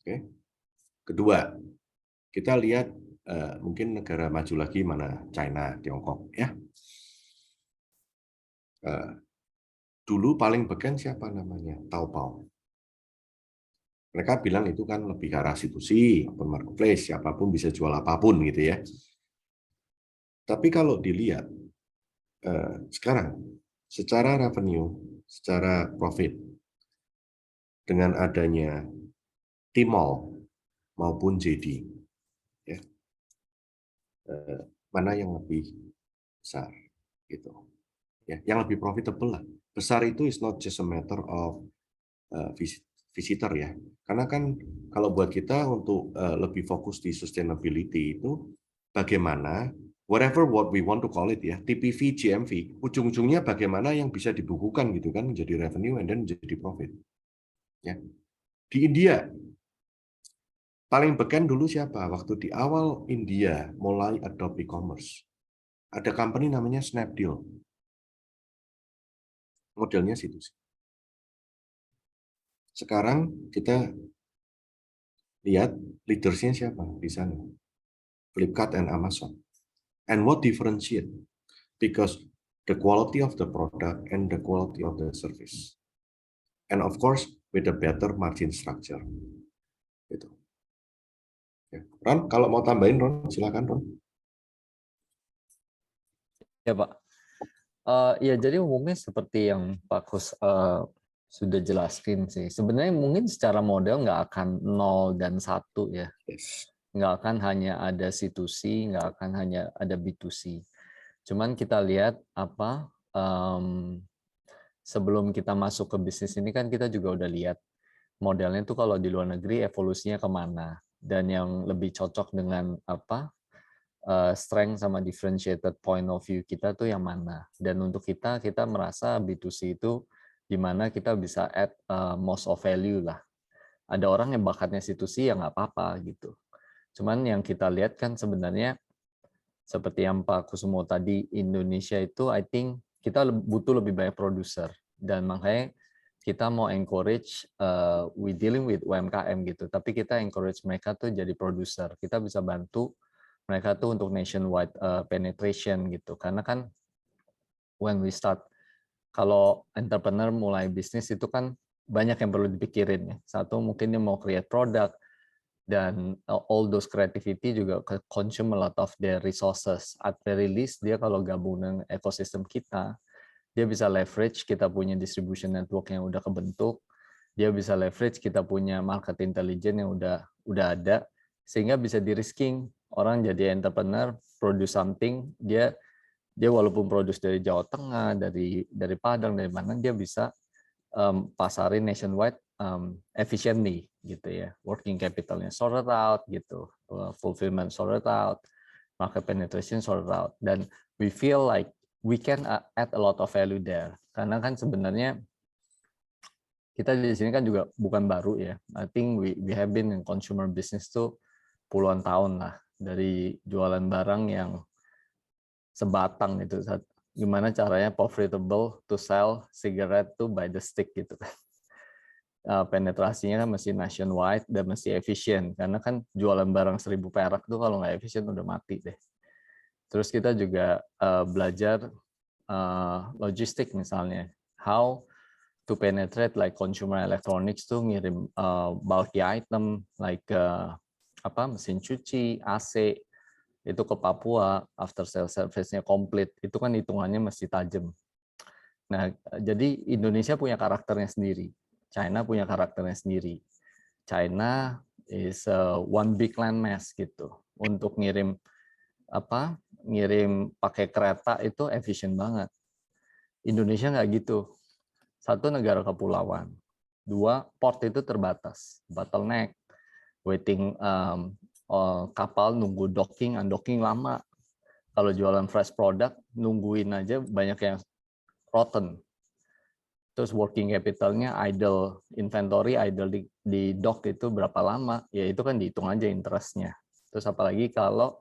Okay? Kedua, kita lihat mungkin negara maju lagi mana China, Tiongkok, ya. Dulu paling beken siapa namanya? Taobao. Mereka bilang itu kan lebih ke arah situsi, open marketplace, siapapun bisa jual apapun gitu ya. Tapi kalau dilihat sekarang, secara revenue, secara profit, dengan adanya Tmall maupun JD, ya, mana yang lebih besar gitu, ya, yang lebih profitable lah. Besar itu is not just a matter of visitor ya, karena kan kalau buat kita untuk lebih fokus di sustainability itu bagaimana whatever what we want to call it ya, TPV, GMV, ujung-ujungnya bagaimana yang bisa dibukukan gitu kan menjadi revenue and then menjadi profit. Ya. Di India paling beken dulu siapa? Waktu di awal India mulai adopt e-commerce, ada company namanya Snapdeal. Modelnya situ. Sekarang kita lihat leadersnya siapa di sana. Flipkart and Amazon. And what differentiate? Because the quality of the product and the quality of the service. And of course, with a better margin structure. Gitu. Ya. Ron, kalau mau tambahin, Ron, silakan, Ron. Ya, Pak. Ya, jadi umumnya seperti yang Pak Kus sudah jelaskan sih. Sebenarnya mungkin secara model nggak akan 0 dan 1 ya. Yes. Nggak akan hanya ada C2C, nggak akan hanya ada B2C. Cuman kita lihat apa sebelum kita masuk ke bisnis ini kan kita juga udah lihat modelnya tuh kalau di luar negeri evolusinya kemana dan yang lebih cocok dengan apa strength sama differentiated point of view kita tuh yang mana. Dan untuk kita merasa B2C itu di mana kita bisa add most of value lah. Ada orang yang bakatnya C2C ya nggak apa-apa gitu. Cuman yang kita lihat kan sebenarnya seperti yang Pak Kusumo tadi, Indonesia itu I think kita butuh lebih banyak produser. Dan makanya kita mau encourage, we dealing with UMKM gitu, tapi kita encourage mereka tuh jadi produser. Kita bisa bantu mereka tuh untuk nationwide penetration gitu. Karena kan when we start, kalau entrepreneur mulai bisnis itu kan banyak yang perlu dipikirin ya. Satu mungkin dia mau create product, dan all those creativity juga consume a lot of their resources. At very least dia kalau gabung dengan ekosistem kita, dia bisa leverage kita punya distribution network yang udah kebentuk, dia bisa leverage kita punya market intelligence yang udah ada, sehingga bisa di-risking, Orang jadi entrepreneur, produce something, dia walaupun produce dari Jawa Tengah, dari Padang, dari mana, dia bisa pasarin nationwide efficiently gitu ya. Working capitalnya sorted out gitu, fulfillment sorted out, market penetration sorted out, dan we feel like we can add a lot of value there. Karena kan sebenarnya kita di sini kan juga bukan baru ya. I think we have been in consumer business tuh puluhan tahun lah, dari jualan barang yang sebatang itu, gimana caranya profitable to sell cigarette tuh by the stick gitu kan. Penetrasinya kan mesti nationwide dan mesti efisien, karena kan jualan barang 1.000 perak tuh kalau nggak efisien udah mati deh. Terus kita juga belajar logistik misalnya, how to penetrate like consumer electronics tuh ngirim bulky item like mesin cuci, AC itu ke Papua, after sale service-nya komplit, itu kan hitungannya mesti tajam. Nah, jadi Indonesia punya karakternya sendiri, China punya karakternya sendiri. China is one big landmass gitu. Untuk ngirim pakai kereta itu efisien banget. Indonesia nggak gitu. Satu, negara kepulauan. Dua, port itu terbatas, bottleneck, waiting kapal nunggu docking, undocking lama. Kalau jualan fresh product, nungguin aja banyak yang rotten. Terus working capitalnya idle, inventory idle di dock itu berapa lama? Ya itu kan dihitung aja interestnya. Terus apalagi kalau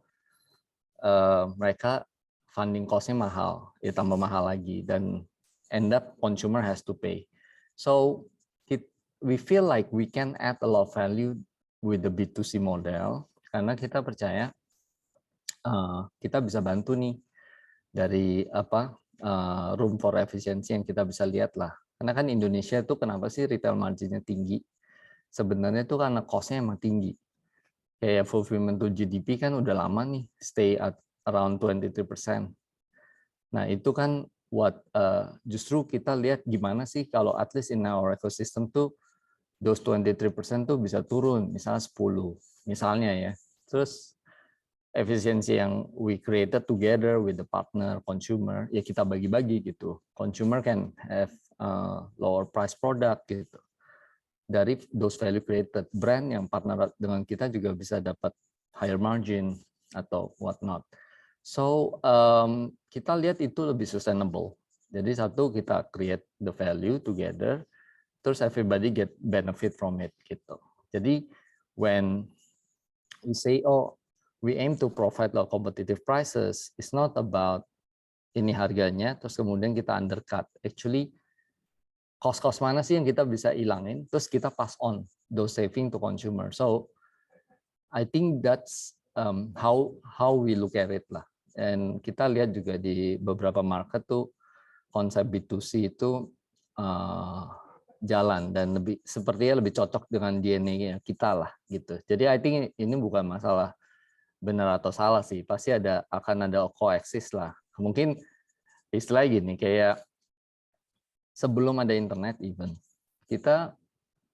mereka funding cost-nya mahal, ya tambah mahal lagi, dan end up consumer has to pay. So we feel like we can add a lot of value with the B2C model, karena kita percaya kita bisa bantu nih dari room for efficiency yang kita bisa lihat lah. Karena kan Indonesia itu kenapa sih retail marginnya tinggi? Sebenarnya itu karena cost-nya emang tinggi. Kayak fulfillment to GDP kan udah lama nih stay at around 23%. Nah itu kan justru kita lihat gimana sih kalau at least in our ecosystem tuh those 23% tuh bisa turun, misalnya 10, misalnya ya. Terus efisiensi yang we created together with the partner consumer, ya kita bagi-bagi gitu. Consumer can have lower price product gitu. Dari those value created, brand yang partner dengan kita juga bisa dapat higher margin atau whatnot. So kita lihat itu lebih sustainable. Jadi satu, kita create the value together, terus everybody get benefit from it gitu. Jadi when we say we aim to provide low competitive prices, it's not about ini harganya terus kemudian kita undercut. Actually cost mana sih yang kita bisa hilangin, terus kita pass on those saving to consumer. So I think that's how we look at it lah. Dan kita lihat juga di beberapa market tuh konsep B2C itu jalan dan sepertinya lebih cocok dengan DNA kita lah gitu. Jadi I think ini bukan masalah benar atau salah sih, pasti akan ada coexist lah. Mungkin istilah gini, kayak sebelum ada internet even, kita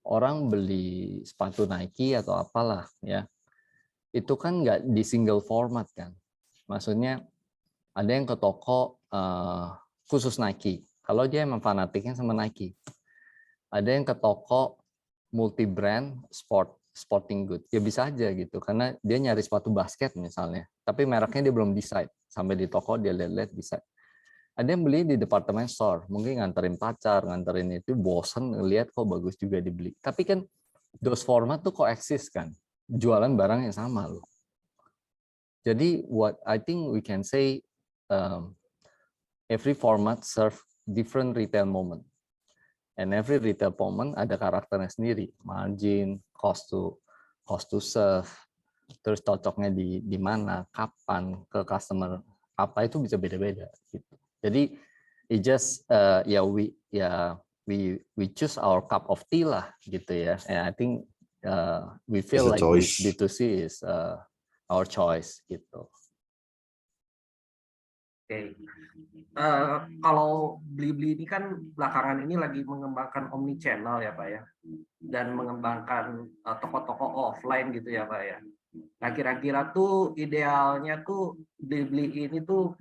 orang beli sepatu Nike atau apalah ya, itu kan nggak di single format kan. Maksudnya ada yang ke toko khusus Nike, kalau dia emang fanatiknya sama Nike. Ada yang ke toko multi brand sporting good, ya bisa aja gitu, karena dia nyari sepatu basket misalnya, tapi mereknya dia belum decide, sampai di toko dia lihat decide. Ada yang beli di department store, mungkin nganterin pacar, nganterin itu, bosen ngeliat kok bagus juga dibeli. Tapi kan those format tuh coexist kan, jualan barang yang sama loh. Jadi what I think we can say, every format serve different retail moment. And every retail moment ada karakternya sendiri, margin, cost to serve, terus cocoknya di mana, kapan, ke customer apa, itu bisa beda-beda gitu. Jadi it just we choose our cup of tea lah gitu ya. And I think we feel like B2C is our choice gitu. Oke. Kalau Blibli ini kan belakangan ini lagi mengembangkan omni channel ya Pak ya, dan mengembangkan toko-toko offline gitu ya Pak ya. Nah, kira-kira tuh idealnya tuh Blibli ini tuh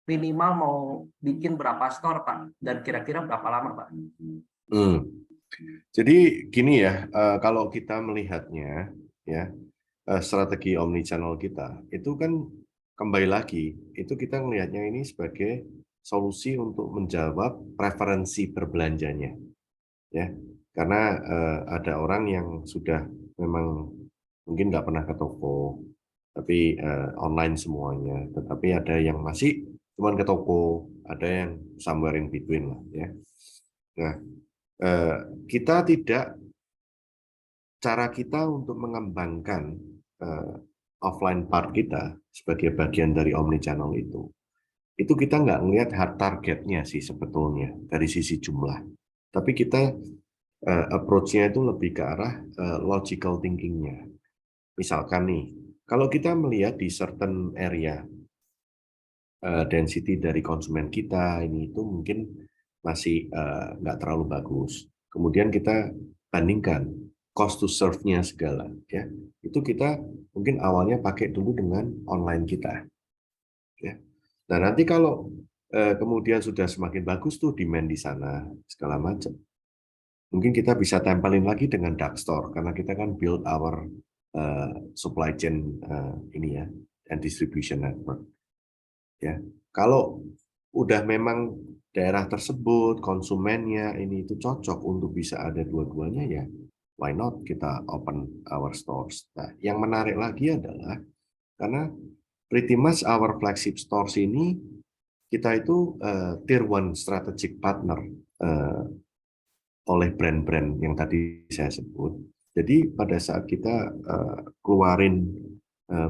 minimal mau bikin berapa store, Pak? Dan kira-kira berapa lama, Pak? Hmm. Jadi gini ya, kalau kita melihatnya ya, strategi omnichannel kita itu kan kembali lagi itu kita melihatnya ini sebagai solusi untuk menjawab preferensi berbelanjanya, ya. Karena ada orang yang sudah memang mungkin nggak pernah ke toko, tapi online semuanya. Tetapi ada yang masih cuman ke toko, ada yang somewhere in between lah, ya. Nah, kita tidak cara kita untuk mengembangkan offline part kita sebagai bagian dari omnichannel itu kita nggak ngelihat hard targetnya sih sebetulnya dari sisi jumlah, tapi kita approach-nya itu lebih ke arah logical thinking-nya. Misalkan nih, kalau kita melihat di certain area density dari konsumen kita ini itu mungkin masih nggak terlalu bagus. Kemudian kita bandingkan cost to serve-nya segala, ya. Itu kita mungkin awalnya pakai dulu dengan online kita, ya. Nah, nanti kalau kemudian sudah semakin bagus tuh demand di sana segala macam, mungkin kita bisa tempelin lagi dengan dark store karena kita kan build our supply chain ini ya and distribution network, ya. Kalau udah memang daerah tersebut konsumennya ini itu cocok untuk bisa ada dua-duanya, ya why not kita open our stores. Nah, yang menarik lagi adalah karena pretty much our flagship stores ini kita itu tier one strategic partner oleh brand-brand yang tadi saya sebut. Jadi pada saat kita keluarin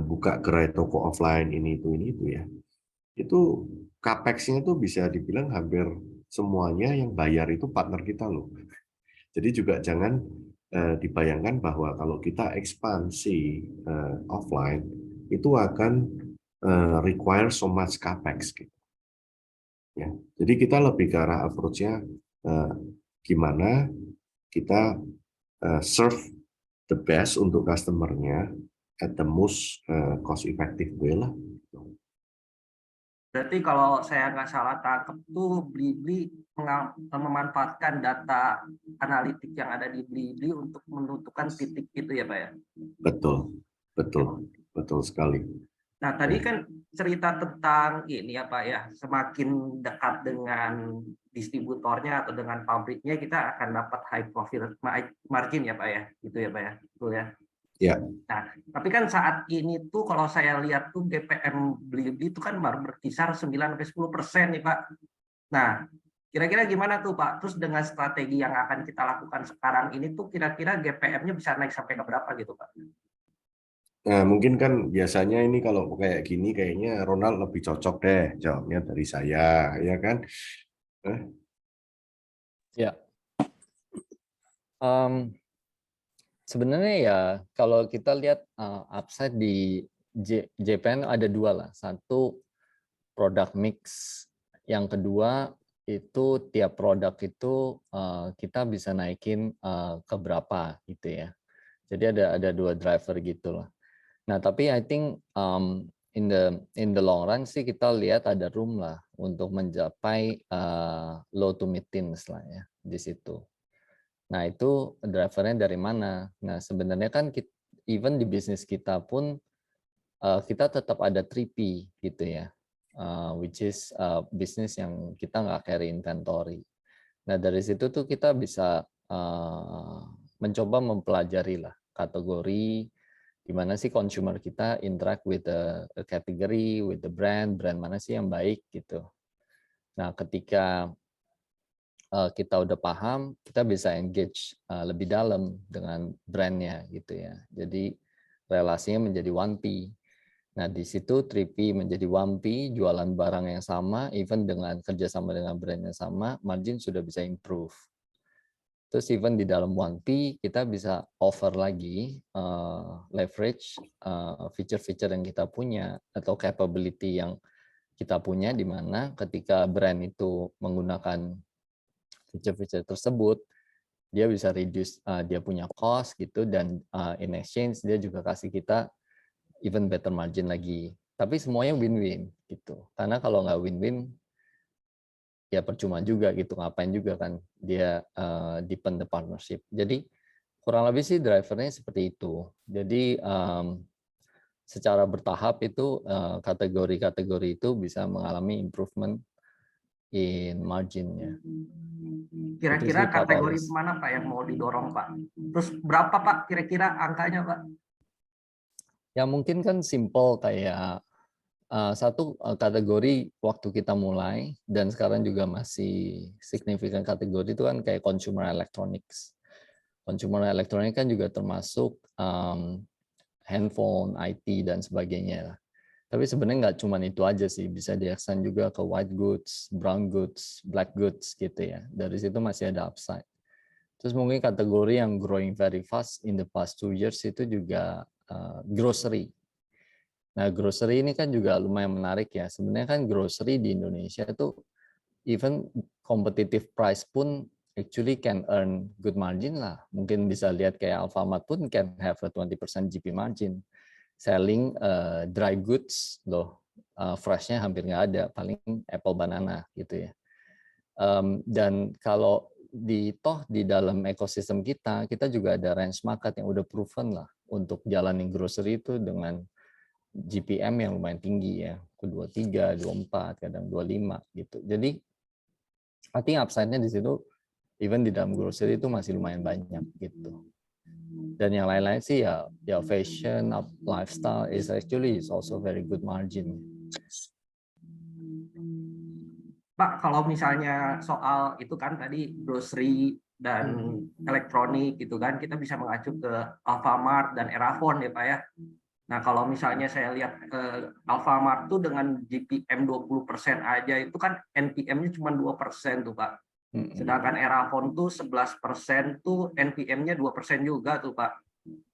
buka gerai toko offline ini itu ya, itu capex-nya itu bisa dibilang hampir semuanya yang bayar itu partner kita loh. Jadi juga jangan dibayangkan bahwa kalau kita ekspansi offline itu akan require so much capex gitu. Ya. Jadi kita lebih ke arah approach-nya gimana kita serve the best untuk customer-nya at the most cost effective way lah. Berarti kalau saya nggak salah tangkap tuh Blibli memanfaatkan data analitik yang ada di Blibli untuk menentukan titik itu ya Pak ya? Betul, betul, betul sekali. Nah tadi kan cerita tentang ini ya Pak ya, semakin dekat dengan distributornya atau dengan pabriknya kita akan dapat high profit margin ya Pak ya, gitu ya Pak ya, betul ya? Ya. Nah, tapi kan saat ini tuh kalau saya lihat tuh GPM Blibli itu kan baru berkisar 9-10% nih Pak. Nah, kira-kira gimana tuh Pak? Terus dengan strategi yang akan kita lakukan sekarang ini tuh kira-kira GPM-nya bisa naik sampai ke berapa gitu Pak? Nah, mungkin kan biasanya ini kalau kayak gini kayaknya Ronald lebih cocok deh jawabnya dari saya, ya kan? Ya. Sebenarnya ya kalau kita lihat upside di JPN ada dua lah. Satu product mix, yang kedua itu tiap produk itu kita bisa naikin ke berapa gitu ya. Jadi ada dua driver gitu lah. Nah tapi I think in the long run sih kita lihat ada room lah untuk mencapai low to mid teens lah ya di situ. Nah, itu drivernya dari mana? Nah, sebenarnya kan even di bisnis kita pun kita tetap ada 3P gitu ya, which is bisnis yang kita nggak carry inventory. Nah, dari situ tuh kita bisa mencoba mempelajari lah kategori di mana sih consumer kita interact with the category, with the brand mana sih yang baik gitu. Nah, ketika kita udah paham, kita bisa engage lebih dalam dengan brandnya gitu ya. Jadi relasinya menjadi 1P. Nah di situ 3P menjadi 1P, jualan barang yang sama, even dengan kerjasama dengan brand yang sama, margin sudah bisa improve. Terus even di dalam 1P kita bisa offer lagi leverage feature-feature yang kita punya atau capability yang kita punya, di mana ketika brand itu menggunakan feature-feature tersebut, dia bisa reduce dia punya cost gitu, dan in exchange dia juga kasih kita even better margin lagi. Tapi semuanya win-win gitu. Karena kalau nggak win-win, ya percuma juga gitu. Ngapain juga kan dia deepen the partnership. Jadi kurang lebih sih drivernya seperti itu. Jadi secara bertahap itu kategori-kategori itu bisa mengalami improvement in marginnya. Kira-kira Itu sih, Pak kategori Paulus. mana Pak yang mau didorong Pak? Terus berapa Pak kira-kira angkanya Pak? Ya mungkin kan simple kayak satu kategori waktu kita mulai dan sekarang juga masih signifikan kategori itu kan kayak consumer electronics. Consumer electronics kan juga termasuk handphone, IT dan sebagainya. Tapi sebenarnya nggak cuma itu aja sih, bisa di-extend juga ke white goods, brown goods, black goods gitu ya. Dari situ masih ada upside. Terus mungkin kategori yang growing very fast in the past 2 years itu juga grocery. Nah, grocery ini kan juga lumayan menarik ya. Sebenarnya kan grocery di Indonesia itu even competitive price pun actually can earn good margin lah. Mungkin bisa lihat kayak Alfamart pun can have a 20% GP margin. Selling dry goods loh, freshnya hampir nggak ada, paling apple banana gitu ya. Dan kalau di dalam ekosistem kita juga ada range market yang udah proven lah untuk jalanin grocery itu dengan GPM yang lumayan tinggi ya, ke 23, 24, kadang 25 gitu. Jadi I think upside-nya di situ even di dalam grocery itu masih lumayan banyak gitu. Dan yang lain-lain sih ya fashion, lifestyle is actually is also very good margin. Pak, kalau misalnya soal itu kan tadi grocery dan elektronik gitu kan, kita bisa mengacu ke Alfamart dan Erafon ya Pak ya. Nah, kalau misalnya saya lihat Alfamart tuh dengan GPM 20% aja itu kan NPM-nya cuma 2% tuh Pak. Sedangkan Erafon tuh 11% tuh NPM-nya 2% juga tuh Pak.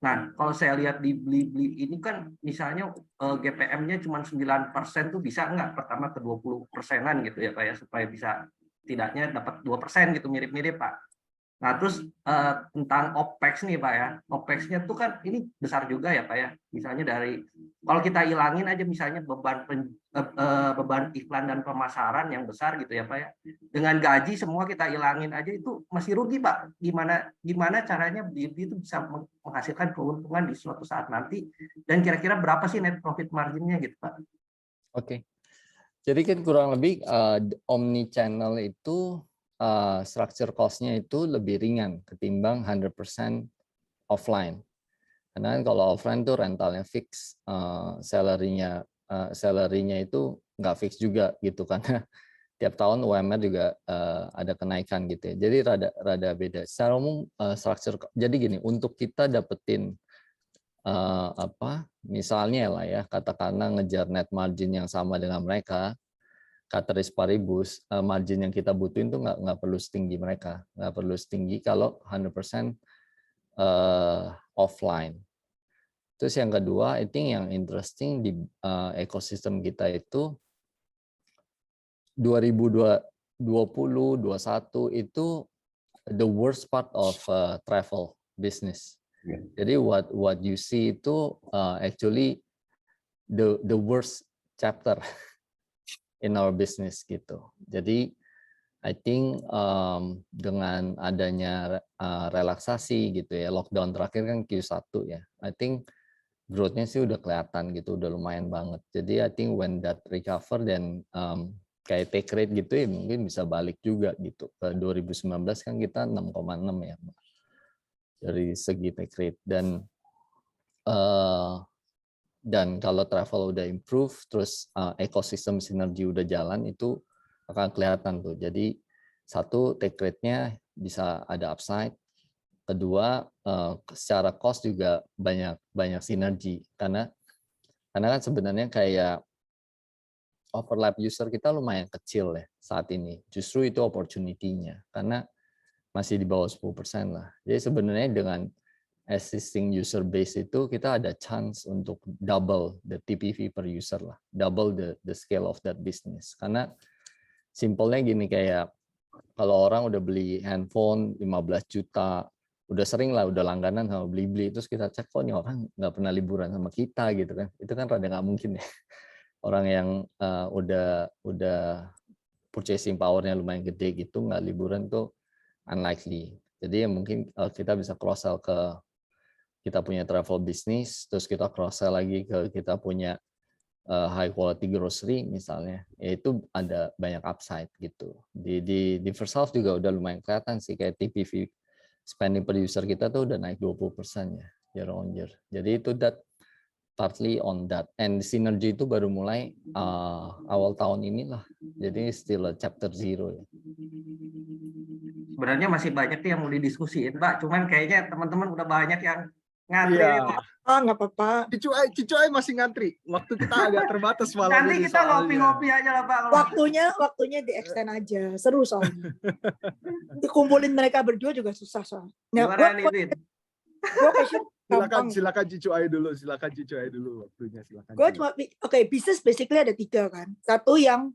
Nah, kalau saya lihat di Blibli ini kan misalnya GPM-nya cuma 9% tuh bisa nggak pertama ke 20%-an gitu ya Pak ya, supaya bisa tidaknya dapat 2% gitu, mirip-mirip Pak. Nah, terus tentang OPEX nih Pak ya, OPEX-nya tuh kan ini besar juga ya Pak ya, misalnya dari, kalau kita hilangin aja misalnya beban iklan dan pemasaran yang besar gitu ya Pak ya, dengan gaji semua kita hilangin aja itu masih rugi Pak. Gimana caranya Blibli itu bisa menghasilkan keuntungan di suatu saat nanti, dan kira-kira berapa sih net profit margin-nya gitu Pak? Oke. Jadi kan kurang lebih omni channel itu structure cost-nya itu lebih ringan ketimbang 100% offline. Karena kalau offline tuh rentalnya fix, salary-nya itu nggak fix juga gitu karena tiap tahun UMR juga ada kenaikan gitu ya. Jadi rada beda. Secara umum structure, jadi gini, untuk kita dapetin misalnya lah ya, katakanlah ngejar net margin yang sama dengan mereka, ceteris paribus, margin yang kita butuhin tuh nggak perlu setinggi mereka, nggak perlu setinggi kalau 100% offline. Terus yang kedua, I think yang interesting di ekosistem kita itu 2020-2021 itu the worst part of travel business. Jadi what you see itu actually the worst chapter in our business gitu. Jadi I think dengan adanya relaksasi gitu ya, lockdown terakhir kan Q1 ya, I think growth-nya sih udah kelihatan gitu, udah lumayan banget. Jadi I think when that recover dan kayak take rate gitu ya mungkin bisa balik juga gitu. Ke 2019 kan kita 6,6 ya dari segi take rate, dan kalau travel udah improve, terus ekosistem sinergi udah jalan, itu akan kelihatan tuh. Jadi satu, take rate-nya bisa ada upside. Kedua, secara cost juga banyak sinergi. Karena kan sebenarnya kayak overlap user kita lumayan kecil ya saat ini. Justru itu opportunity-nya. Karena masih di bawah 10% lah. Jadi sebenarnya dengan existing user base itu kita ada chance untuk double the TPV per user lah, double the scale of that business. Karena simpelnya gini, kayak kalau orang udah beli handphone 15 juta, udah sering lah, udah langganan sama Blibli, terus kita cek kok nih orang nggak pernah liburan sama kita gitu kan, itu kan rada nggak mungkin ya. Orang yang udah purchasing powernya lumayan gede gitu nggak liburan tuh unlikely. Jadi ya mungkin kita bisa cross sell ke kita punya travel business, terus kita cross sell lagi ke kita punya high quality grocery misalnya, itu ada banyak upside gitu. Di first half juga udah lumayan kelihatan sih, kayak TPV spending per user kita tuh udah naik 20% ya year on year. Jadi itu partly on that, and synergy itu baru mulai awal tahun inilah, jadi still a chapter 0 ya. Sebenarnya masih banyak nih yang mau didiskusiin, Pak. Cuman kayaknya teman-teman udah banyak yang ngantri nih, Pak. Nggak apa-apa. Cicuai masih ngantri. Waktu kita agak terbatas malam Nanti ini kita soalnya. ngopi-ngopi aja lah, Pak. Waktunya di extend aja, seru soalnya. Dikumpulin mereka berdua juga susah soalnya. Gimana nih, Lin? Gue question Silakan Cicuai dulu waktunya, silakan. Gue cuma bisnis basically ada 3 kan. Satu yang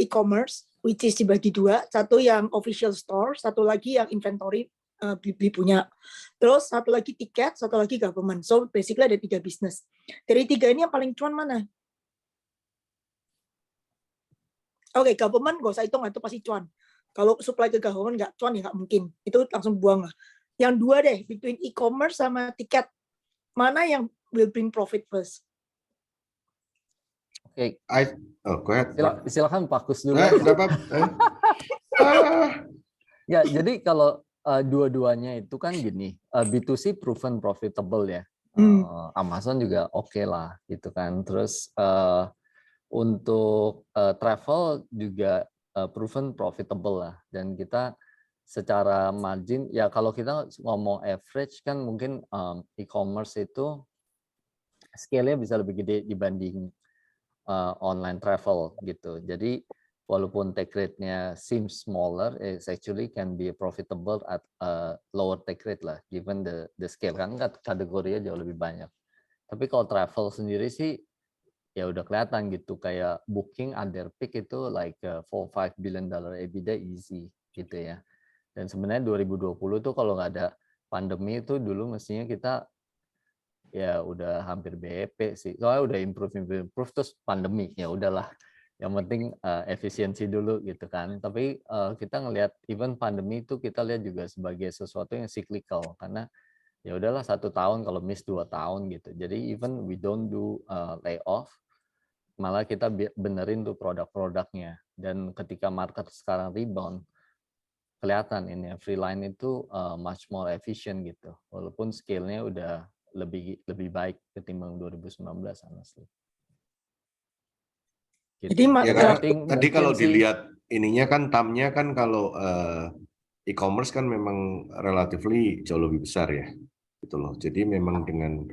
e-commerce, which is dibagi 2. Satu yang official store, satu lagi yang inventory Blibli punya. Terus satu lagi tiket, satu lagi government. So basically ada 3 bisnis. Dari 3 ini yang paling cuan mana? Government gak usah hitung, itu pasti cuan. Kalau supply ke government nggak cuan ya nggak mungkin. Itu langsung buang lah. Yang 2 deh, between e-commerce sama tiket. Mana yang will bring profit first? Oke, Go ahead. silakan Pak Kus dulu. Ya, jadi kalau dua-duanya itu kan gini, B2C proven profitable ya. Amazon juga oke lah gitu kan. Terus untuk travel juga proven profitable lah, dan kita secara margin ya kalau kita ngomong average kan mungkin e-commerce itu scale-nya bisa lebih gede dibanding online travel gitu. Jadi walaupun take rate-nya seems smaller, it actually can be profitable at lower take rate lah, given the scale, kan kategorinya jauh lebih banyak. Tapi kalau travel sendiri sih ya udah kelihatan gitu, kayak booking under peak itu like $4-5 billion EBITDA easy gitu ya. Dan sebenarnya 2020 tuh kalau nggak ada pandemi itu dulu mestinya kita ya udah hampir BEP sih. Soalnya udah improve terus pandemi ya udahlah. Yang penting efisiensi dulu gitu kan. Tapi kita ngelihat even pandemi itu kita lihat juga sebagai sesuatu yang cyclical, karena ya udahlah 1 tahun kalau miss 2 tahun gitu. Jadi even we don't do layoff, malah kita benerin tuh produk-produknya. Dan ketika market sekarang rebound, kelihatan ini Freeline itu much more efficient gitu, walaupun scale-nya udah lebih baik ketimbang 2019 honestly. Gitu. Jadi ya, tadi kalau dilihat ininya kan TAM-nya kan kalau e-commerce kan memang relatively jauh lebih besar ya gitu loh. Jadi memang dengan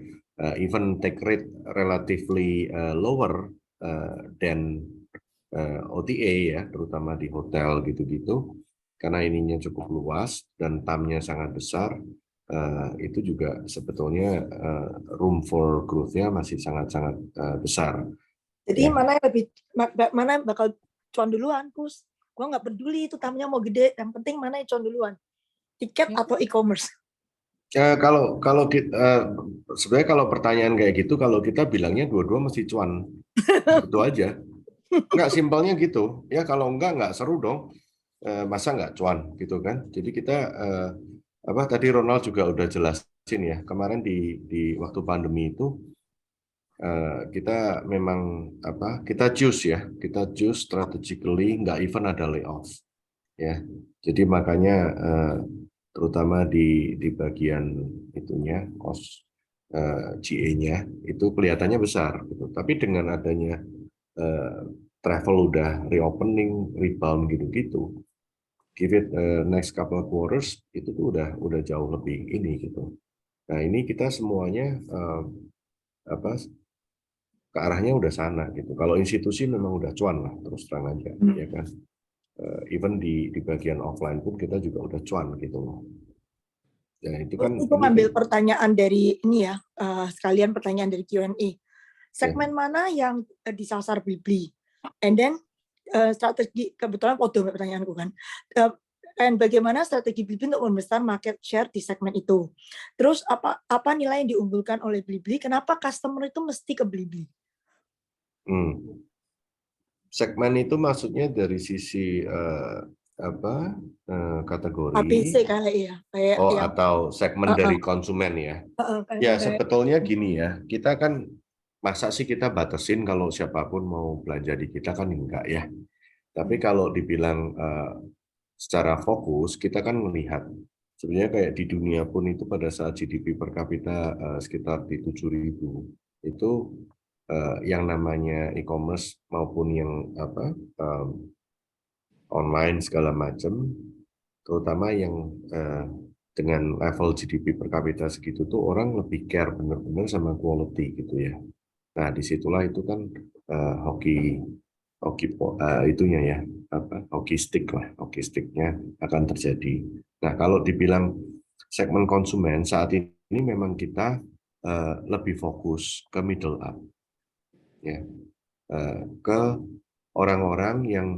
even take rate relatively lower than OTA ya, terutama di hotel gitu-gitu. Karena ininya cukup luas dan TAM-nya sangat besar, itu juga sebetulnya room for growth-nya masih sangat-sangat besar. Jadi Ya. mana yang bakal cuan duluan, Kus? Gua nggak peduli itu TAM-nya mau gede, yang penting mana yang cuan duluan, tiket atau e-commerce? Kalau sebenarnya kalau pertanyaan kayak gitu, kalau kita bilangnya dua-dua mesti cuan, itu aja. Nggak, simpelnya gitu. Ya kalau nggak seru dong. Masa nggak cuan gitu kan. Jadi kita tadi Ronald juga udah jelasin ya, kemarin di waktu pandemi itu kita memang kita choose strategically, nggak even ada layoff ya. Jadi makanya terutama di bagian itunya cost GA-nya itu kelihatannya besar gitu. Tapi dengan adanya travel udah reopening, rebound gitu-gitu, give it next couple of quarters itu tuh udah jauh lebih ini gitu. Nah ini kita semuanya ke arahnya udah sana gitu. Kalau institusi memang udah cuan lah terus terang aja, ya kan. Even di bagian offline pun kita juga udah cuan gitu loh. Ya itu kan. Itu ngambil pertanyaan dari ini ya, sekalian pertanyaan dari Q&A. Segmen mana yang disasar Blibli? And then strategi, kebetulan podo pertanyaanku kan. Dan bagaimana strategi Blibli untuk membesar market share di segmen itu? Terus apa nilai yang diunggulkan oleh Blibli? Kenapa customer itu mesti ke Blibli? Segmen itu maksudnya dari sisi kategori ABC kali ya, kayak yang atau segmen dari konsumen ya. Ya sebetulnya gini ya, kita kan masa sih kita batasin kalau siapapun mau belanja di kita kan enggak ya. Tapi kalau dibilang secara fokus, kita kan melihat sebenarnya kayak di dunia pun itu pada saat GDP per kapita sekitar di 7.000 itu yang namanya e-commerce maupun yang online segala macam, terutama yang dengan level GDP per kapita segitu tuh orang lebih care benar-benar sama quality gitu ya. Nah disitulah itu kan hoki itunya ya, hoki sticknya akan terjadi. Nah kalau dibilang segmen konsumen saat ini memang kita lebih fokus ke middle up, ya, ke orang-orang yang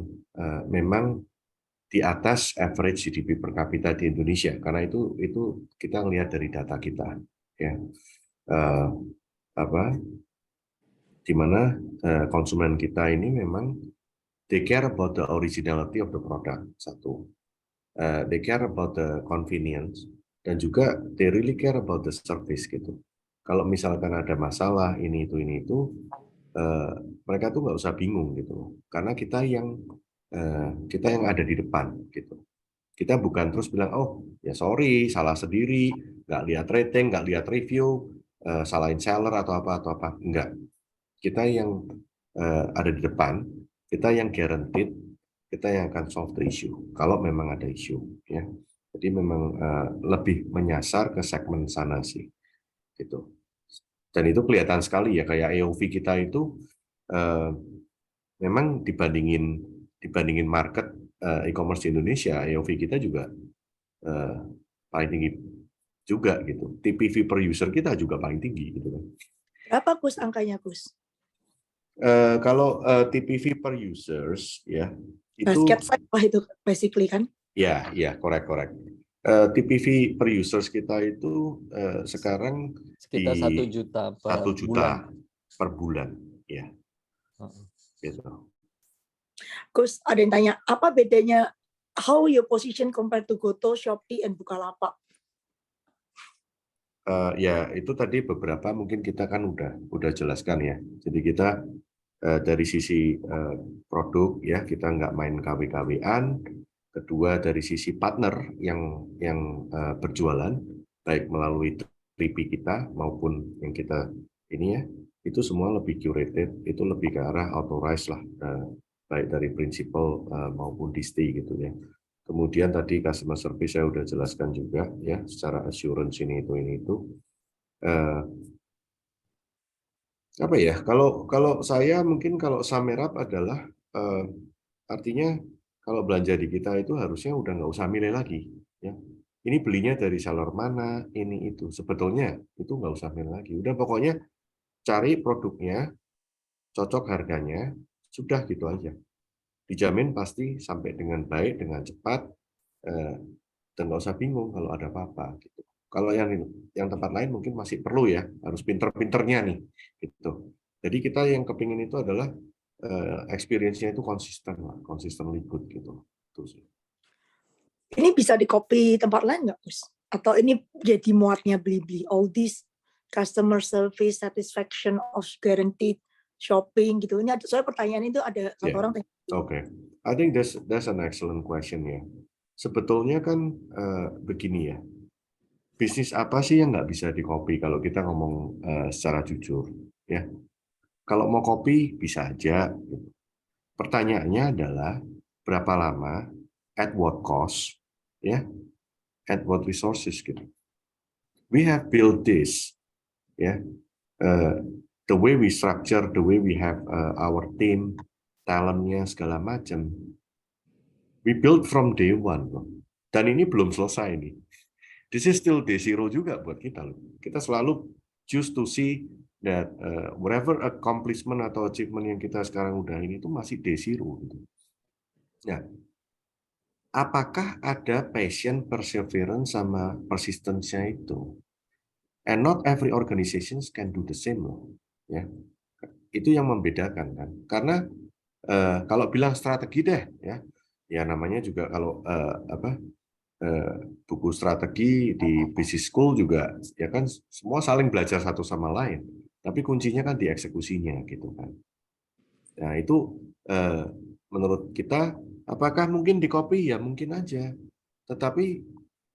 memang di atas average GDP per kapita di Indonesia, karena itu kita lihat dari data kita, ya, di mana konsumen kita ini memang they care about the originality of the product, satu, they care about the convenience, dan juga they really care about the service gitu. Kalau misalkan ada masalah ini itu mereka tuh nggak usah bingung gitu, karena kita yang ada di depan gitu. Kita bukan terus bilang, oh ya sorry, salah sendiri, nggak lihat rating, nggak lihat review, salahin seller atau apa. Enggak. Kita yang ada di depan, kita yang guaranteed, kita yang akan solve the issue, kalau memang ada issue. Ya. Jadi memang lebih menyasar ke segmen sana sih. Gitu. Dan itu kelihatan sekali ya, kayak AOV kita itu memang dibandingin market e-commerce di Indonesia, AOV kita juga paling tinggi juga gitu. TPV per user kita juga paling tinggi gitu kan. Berapa Gus angkanya Gus? Kalau TPV per users ya itu basket size itu basically kan? Ya, correct. TPV per users kita itu sekarang sekitar di 1 juta per 1 juta bulan. Per bulan, ya. Gitu. Gus, ada yang tanya, apa bedanya how your position compared to Goto, Shopee, and Bukalapak? Ya itu tadi beberapa mungkin kita kan udah jelaskan ya. Jadi kita dari sisi produk ya kita nggak main KW-KW-an. Kedua dari sisi partner yang berjualan baik melalui 3P kita maupun yang kita ini ya itu semua lebih curated, itu lebih ke arah authorized lah, baik dari principal maupun disti gitu ya. Kemudian tadi customer service saya udah jelaskan juga ya secara assurance ini itu. Apa ya? Kalau saya mungkin kalau sum up adalah artinya kalau belanja di kita itu harusnya udah nggak usah milih lagi ya. Ini belinya dari seller mana, ini itu. Sebetulnya itu nggak usah milih lagi. Udah pokoknya cari produknya, cocok harganya, sudah gitu aja. Dijamin pasti sampai dengan baik, dengan cepat, dan nggak usah bingung kalau ada apa-apa. Gitu. Kalau yang tempat lain mungkin masih perlu ya, harus pinter-pinternya nih. Gitu. Jadi kita yang kepingin itu adalah experience-nya itu consistently good gitu. Ini bisa di-copy tempat lain nggak, Gus? Atau ini jadi muatnya Blibli? All this customer service, satisfaction of guaranteed shopping gitu. Ini soalnya pertanyaan itu ada satu orang tanya. Okay. I think that's an excellent question ya. Sebetulnya kan begini ya. Bisnis apa sih yang nggak bisa di-copy kalau kita ngomong secara jujur ya. Kalau mau copy bisa aja. Pertanyaannya adalah berapa lama, at what cost, ya, at what resources gitu. We have built this, ya, the way we structure, the way we have our team, talentnya segala macam. We build from day one, dan ini belum selesai nih. This is still day zero juga buat kita loh. Kita selalu choose to see that whatever accomplishment atau achievement yang kita sekarang udah ini itu masih day zero gitu. Ya. apakah ada passion, perseverance, sama persistence-nya itu. And not every organizations can do the same loh. Ya, itu yang membedakan kan. Karena kalau bilang strategi deh, ya namanya juga kalau buku strategi di business school juga, ya kan semua saling belajar satu sama lain. Tapi kuncinya kan di eksekusinya gitu kan. Nah itu menurut kita, apakah mungkin di copy? Ya mungkin aja. Tetapi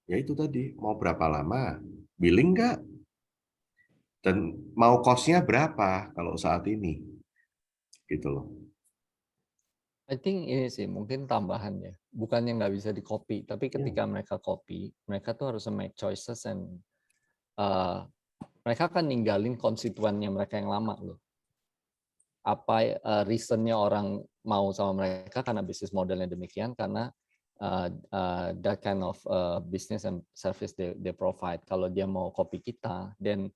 ya itu tadi, mau berapa lama, willing nggak, dan mau cost-nya berapa kalau saat ini, gitu loh. I think ini sih mungkin tambahannya, bukannya nggak bisa di copy, tapi ketika mereka copy, mereka tuh harus make choices and mereka akan ninggalin konstituennya mereka yang lama loh. Apa reasonnya orang mau sama mereka karena bisnis modelnya demikian, karena that kind of business and service they provide. Kalau dia mau copy kita, then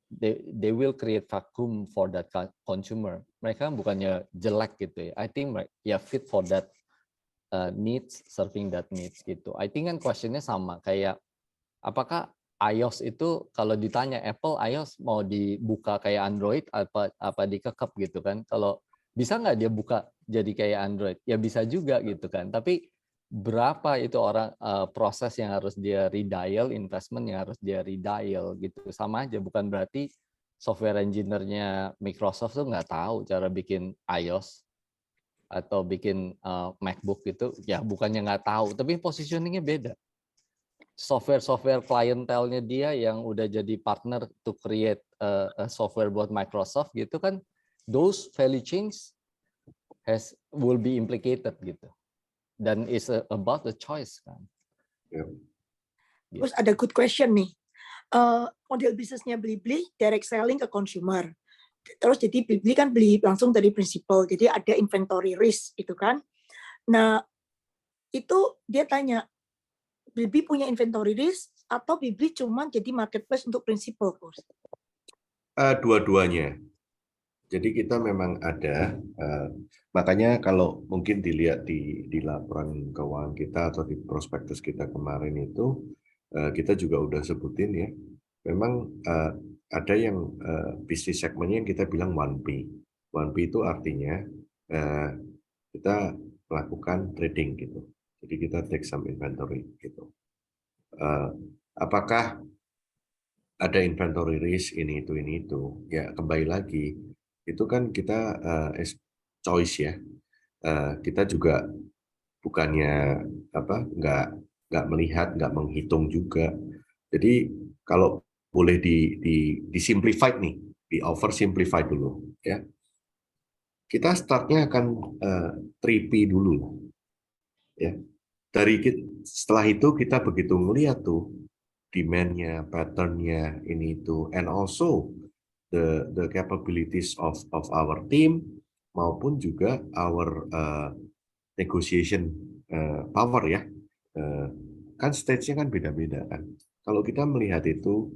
they will create vacuum for that consumer. Mereka bukannya jelek gitu ya. I think ya fit for that needs, serving that needs gitu. I think kan questionnya sama kayak apakah iOS itu kalau ditanya Apple iOS mau dibuka kayak Android apa dikekep gitu kan. Kalau bisa nggak dia buka jadi kayak Android? Ya bisa juga gitu kan. Tapi berapa itu orang proses yang harus dia redial, investment yang harus dia redial gitu. Sama aja, bukan berarti software engineer-nya Microsoft tuh nggak tahu cara bikin iOS atau bikin MacBook gitu. Ya bukannya nggak tahu, tapi positioningnya beda. Software klientelnya dia yang udah jadi partner to create software buat Microsoft gitu kan, those value chains will be implicated gitu, dan is about the choice kan. Terus ada good question nih, model bisnisnya Blibli direct selling ke consumer, terus jadi Blibli kan beli langsung dari principal, jadi ada inventory risk itu kan. Nah itu dia tanya, Blibli punya inventory risk atau Blibli cuma jadi marketplace untuk prinsipal, Coach? Dua-duanya. Jadi kita memang ada, makanya kalau mungkin dilihat di laporan keuangan kita atau di prospektus kita kemarin itu, kita juga udah sebutin ya, memang ada yang bisnis segmennya yang kita bilang 1P. 1P itu artinya kita melakukan trading gitu. Jadi kita take some inventory gitu. Apakah ada inventory risk ini itu? Ya kembali lagi itu kan kita choice ya. Kita juga bukannya nggak melihat, nggak menghitung juga. Jadi kalau boleh di simplified nih, di oversimplify dulu ya. Kita startnya akan 3P dulu ya. Setelah itu kita begitu melihat tuh demand-nya, pattern-nya ini itu, and also the capabilities of our team maupun juga our negotiation power ya. Kan stage-nya kan beda-beda kan. Kalau kita melihat itu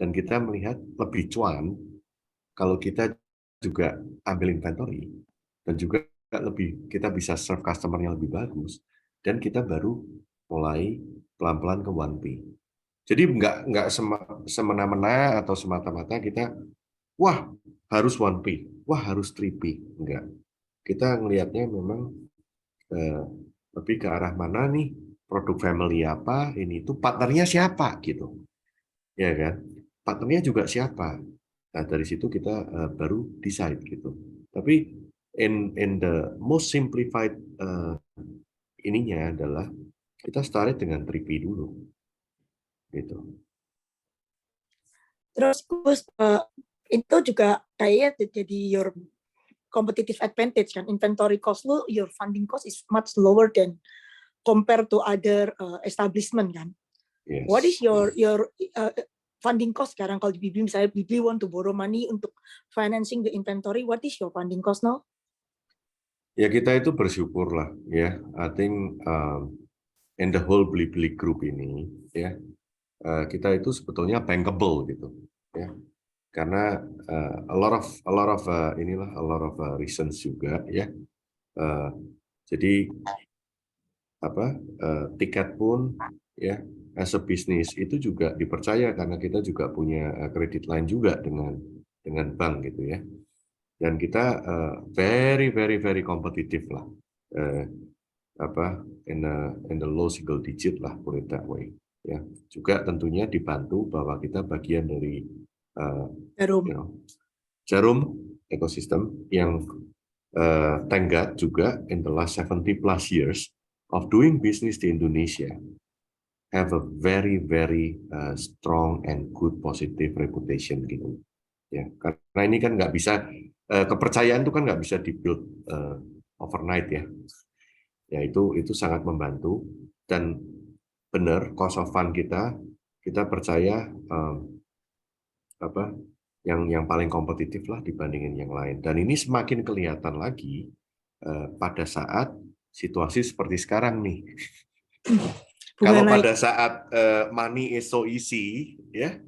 dan kita melihat lebih cuan kalau kita juga ambil inventory dan juga kita bisa serve customer yang lebih bagus, dan kita baru mulai pelan-pelan ke 1P. Jadi nggak semena-mena atau semata-mata kita wah harus 1P, wah harus 3P, enggak. Kita ngelihatnya memang lebih ke arah mana nih, produk family apa, ini itu partnernya siapa gitu, ya kan? Partnernya juga siapa. Nah dari situ kita baru decide gitu. Tapi in the most simplified ininya adalah kita start dengan 3P dulu, gitu. Terus itu juga kayaknya jadi your competitive advantage kan, inventory cost lu, your funding cost is much lower than compared to other establishment kan. Yes. What is your funding cost sekarang kalau di Blibli, misalnya Blibli want to borrow money untuk financing the inventory, what is your funding cost now? Ya kita itu bersyukur lah ya. I think in the whole Blibli group ini ya, kita itu sebetulnya bankable gitu ya. Karena a lot of reasons juga ya. Jadi tiket pun ya as a business itu juga dipercaya karena kita juga punya kredit line juga dengan bank gitu ya. Dan kita very very very kompetitif lah, in the low single digit lah, put it that way ya. Juga tentunya dibantu bahwa kita bagian dari Jarum. Jarum ekosistem yang thank God juga in the last 70+ years of doing business di Indonesia have a very very strong and good positive reputation gitu ya. Karena ini kan nggak bisa, kepercayaan itu kan nggak bisa dibuild overnight ya. Ya itu sangat membantu, dan benar cost of fund kita percaya yang paling kompetitif lah dibandingin yang lain. Dan ini semakin kelihatan lagi pada saat situasi seperti sekarang nih. Kalau pada saat money is so easy ya,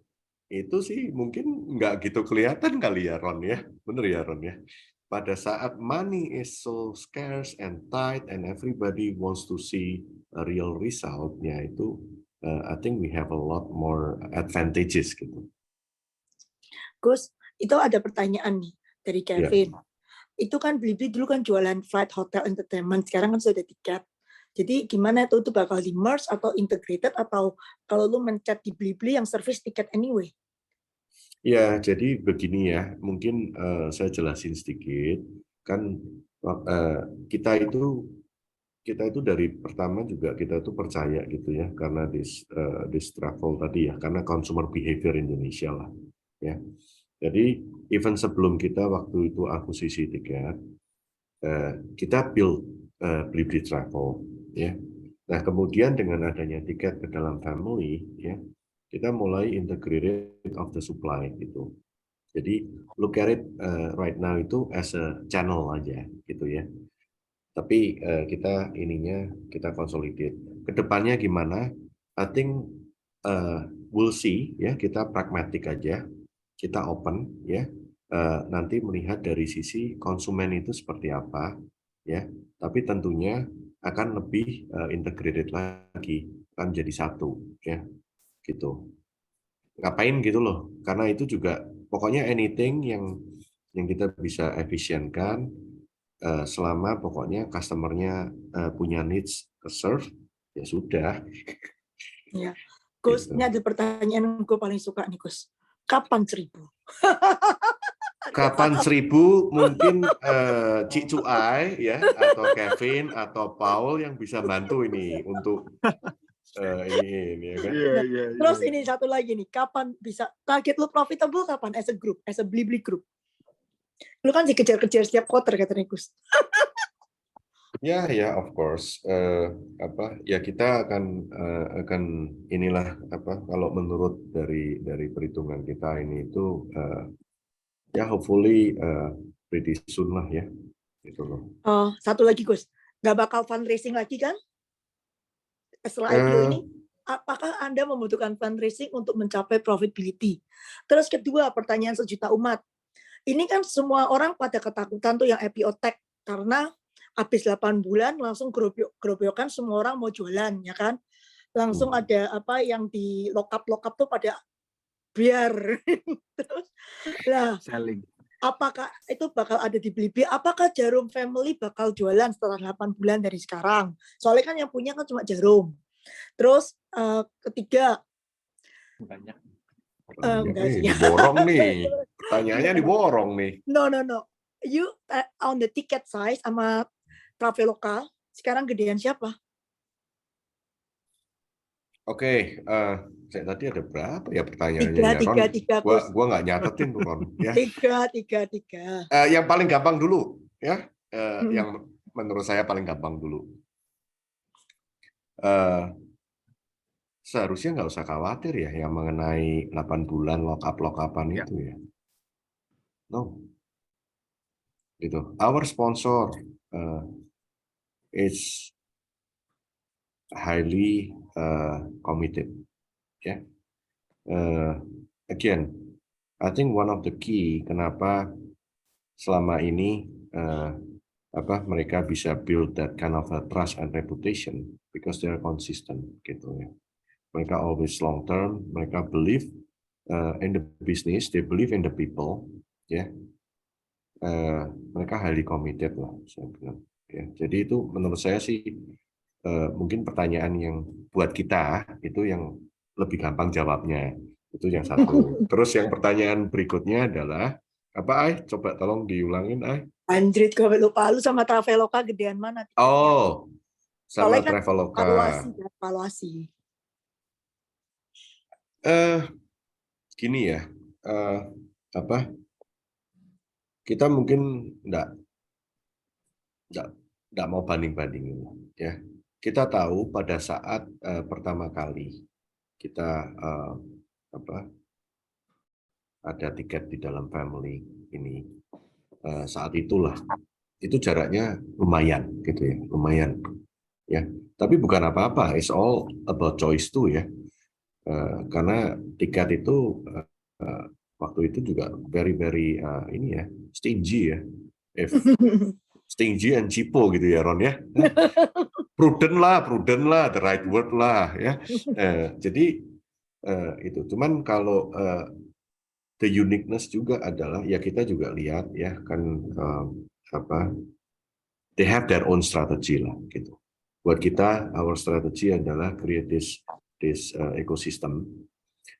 itu sih mungkin nggak gitu kelihatan kali ya Ron ya. Bener ya Ron ya. Pada saat money is so scarce and tight and everybody wants to see a real result, ya itu I think we have a lot more advantages gitu. Gus, itu ada pertanyaan nih dari Kevin. Yeah. Itu kan Blibli dulu kan jualan flight, hotel, entertainment, sekarang kan sudah tiket. Jadi gimana itu bakal di merge atau integrated, atau kalau lu mencet di Blibli yang service tiket anyway? Ya, jadi begini ya, mungkin saya jelasin sedikit. Kan kita itu dari pertama juga kita itu percaya gitu ya, karena this travel tadi ya, karena consumer behavior Indonesia lah ya. Jadi even sebelum kita waktu itu akuisisi tiket, kita build Blibli Travel ya. Nah kemudian dengan adanya tiket ke dalam family ya, kita mulai integrated of the supply gitu. Jadi look at it right now itu as a channel aja gitu ya. Tapi kita consolidate. Kedepannya gimana? I think we'll see ya. Kita pragmatik aja. Kita open ya. Nanti melihat dari sisi konsumen itu seperti apa ya. Tapi tentunya akan lebih integrated lagi, akan jadi satu ya gitu. Ngapain gitu loh? Karena itu juga pokoknya anything yang kita bisa efisienkan selama pokoknya customer-nya punya needs serve, ya sudah. Ya. Gus, Gitu. ini ada pertanyaan yang gue paling suka nih Gus. Kapan 1000? Kapan 1000? Mungkin Cik Cuai ya, atau Kevin atau Paul yang bisa bantu ini untuk ini ya kan. Terus ini satu lagi nih, kapan bisa target lu profitable kapan as a group, as a Blibli group? Lu kan dikejar-kejar setiap quarter katanya Gus. Ya, of course. Ya kita akan inilah kalau menurut dari perhitungan kita ini itu ya hopefully pretty soon lah ya, gitu loh. Satu lagi Gus, nggak bakal fundraising lagi kan? Setelah IPO ini, apakah Anda membutuhkan fundraising untuk mencapai profitability? Terus kedua, pertanyaan sejuta umat. Ini kan semua orang pada ketakutan tuh yang IPO tech, karena habis 8 bulan langsung gerobyokan semua orang mau jualan, ya kan? Langsung ada yang di lock up tuh pada biar. Terus, selling. Apakah itu bakal ada di Blibli? Apakah Jarum Family bakal jualan setelah 8 bulan dari sekarang? Soalnya kan yang punya kan cuma Jarum. Terus ketiga, Banyak. enggak sih. Diborong nih. Pertanyaannya diborong nih. No. You on the ticket size sama Traveloka, sekarang gedean siapa? Oke, saya tadi ada berapa ya pertanyaannya ya Ron? Tiga. Gua nggak nyatetin tuh Ron. Ya. Tiga. Yang paling gampang dulu ya, yang menurut saya paling gampang dulu. Seharusnya nggak usah khawatir ya yang mengenai 8 bulan lock-up-an itu ya. No. Gitu. Our sponsor is highly committed. Yeah. Again, I think one of the key kenapa selama ini mereka bisa build that kind of a trust and reputation because they are consistent gitu ya. Mereka always long term, mereka believe in the business, they believe in the people, ya. Mereka highly committed lah, saya bilang. Ya, jadi itu menurut saya sih mungkin pertanyaan yang buat kita itu yang lebih gampang jawabnya, itu yang satu. Terus yang pertanyaan berikutnya adalah apa, Ai? Coba tolong diulangin, Ai. Anjrit, gue lupa. Lu sama Traveloka gedean mana? Oh, sama Soalnya kan Traveloka. Evaluasi. Gini ya, kita mungkin nggak mau banding-bandingin ya. Kita tahu pada saat pertama kali kita ada tiket di dalam family ini, saat itulah itu jaraknya lumayan gitu ya, lumayan ya. Tapi bukan apa-apa, it's all about choice too ya. Karena tiket itu waktu itu juga very ini ya, stingy ya. Stingy and cheapo gitu ya, Ron ya. Prudent lah, the right word lah ya. Jadi itu. Cuman kalau the uniqueness juga adalah ya kita juga lihat ya kan they have their own strategy lah gitu. Buat kita our strategy adalah create this ecosystem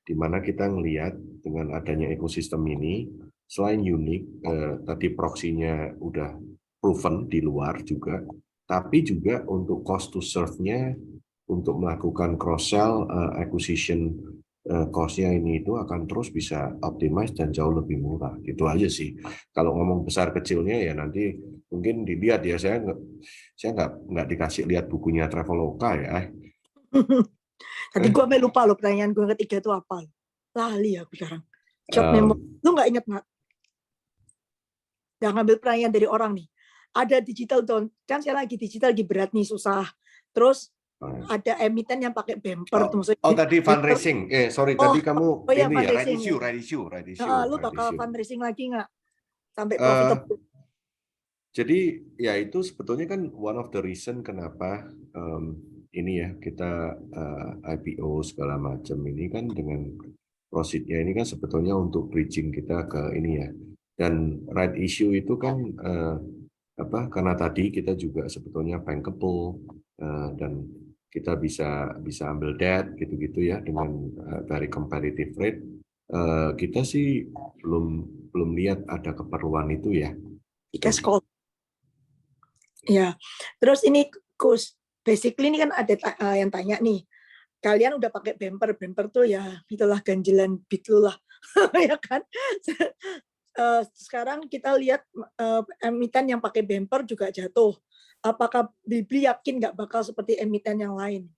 di mana kita ngelihat dengan adanya ekosistem ini selain unik tadi proksinya udah proven di luar juga, tapi juga untuk cost to serve-nya untuk melakukan cross sell acquisition cost-nya ini itu akan terus bisa optimize dan jauh lebih murah. Gitu aja sih. Kalau ngomong besar kecilnya ya nanti mungkin dilihat ya, saya nggak dikasih lihat bukunya Traveloka ya. Tadi gue lupa loh pertanyaan gue ketiga itu apa. Lali aku sekarang. Short memo. Lu nggak inget nggak? Udah ngambil pertanyaan dari orang nih. Ada digital down, kan sekarang lagi digital lagi berat nih, susah. Terus ada emiten yang pakai bumper. Tadi fundraising. Tadi kamu ya, ini ya, right issue. Lu bakal fundraising lagi nggak? Sampai profitable. Jadi ya itu sebetulnya kan one of the reason kenapa ini ya kita IPO segala macam ini kan dengan proceed-nya ini kan sebetulnya untuk bridging kita ke ini ya. Dan right issue itu kan karena tadi kita juga sebetulnya bankable dan kita bisa ambil debt gitu-gitu ya dengan very competitive rate. Kita sih belum lihat ada keperluan itu ya. Cash call. Ya, terus ini Gus, basically ini kan ada yang tanya nih, kalian udah pakai bumper tuh ya, itulah ganjilan beat lu lah, ya kan? Sekarang kita lihat emiten yang pakai bumper juga jatuh. Apakah Bibli yakin nggak bakal seperti emiten yang lain?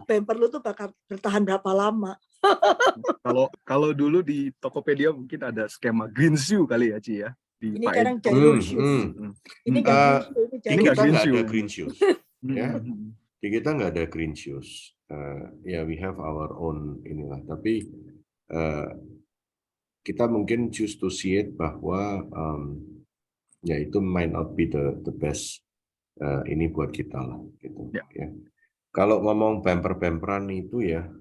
Bumper lu tuh bakal bertahan berapa lama? Kalau dulu di Tokopedia mungkin ada skema green shoe kali ya, Ci ya. Ini sekarang jalur shoes. Ini kita nggak ada green shoes. Ya. Di kita nggak ada green shoes. Ya, we have our own inilah. Tapi kita mungkin choose to see it bahwa ya itu might not be the best ini buat kita lah gitu. Ya. Kalau ngomong bumper-bumperan itu ya,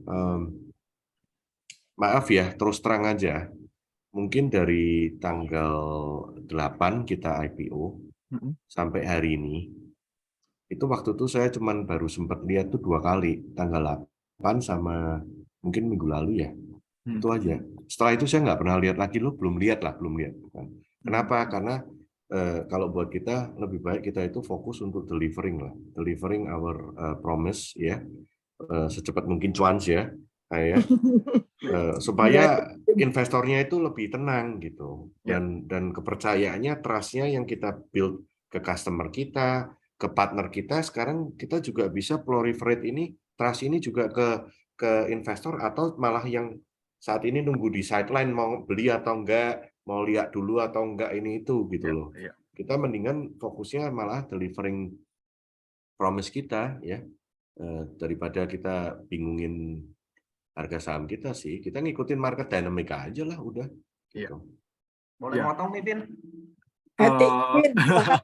maaf ya, terus terang aja. Mungkin dari tanggal 8 kita IPO sampai hari ini, itu waktu itu saya cuman baru sempat lihat tuh 2 kali, tanggal 8 sama mungkin minggu lalu ya. Itu aja. Setelah itu saya nggak pernah lihat lagi, belum lihat. Kenapa? Karena kalau buat kita lebih baik kita itu fokus untuk delivering our promise ya, secepat mungkin cuans ya, supaya investornya itu lebih tenang gitu, dan kepercayaannya, trust-nya yang kita build ke customer kita, ke partner kita, sekarang kita juga bisa proliferate ini, trust ini juga ke investor, atau malah yang saat ini nunggu di sideline mau beli atau enggak, mau lihat dulu atau enggak ini itu gitu loh. Kita mendingan fokusnya malah delivering promise kita ya, daripada kita bingungin harga saham kita sih. Kita ngikutin market dynamic aja lah udah. Gitu. Boleh Ya. motong nih, Vin? Hati, Eh, Vin, silakan.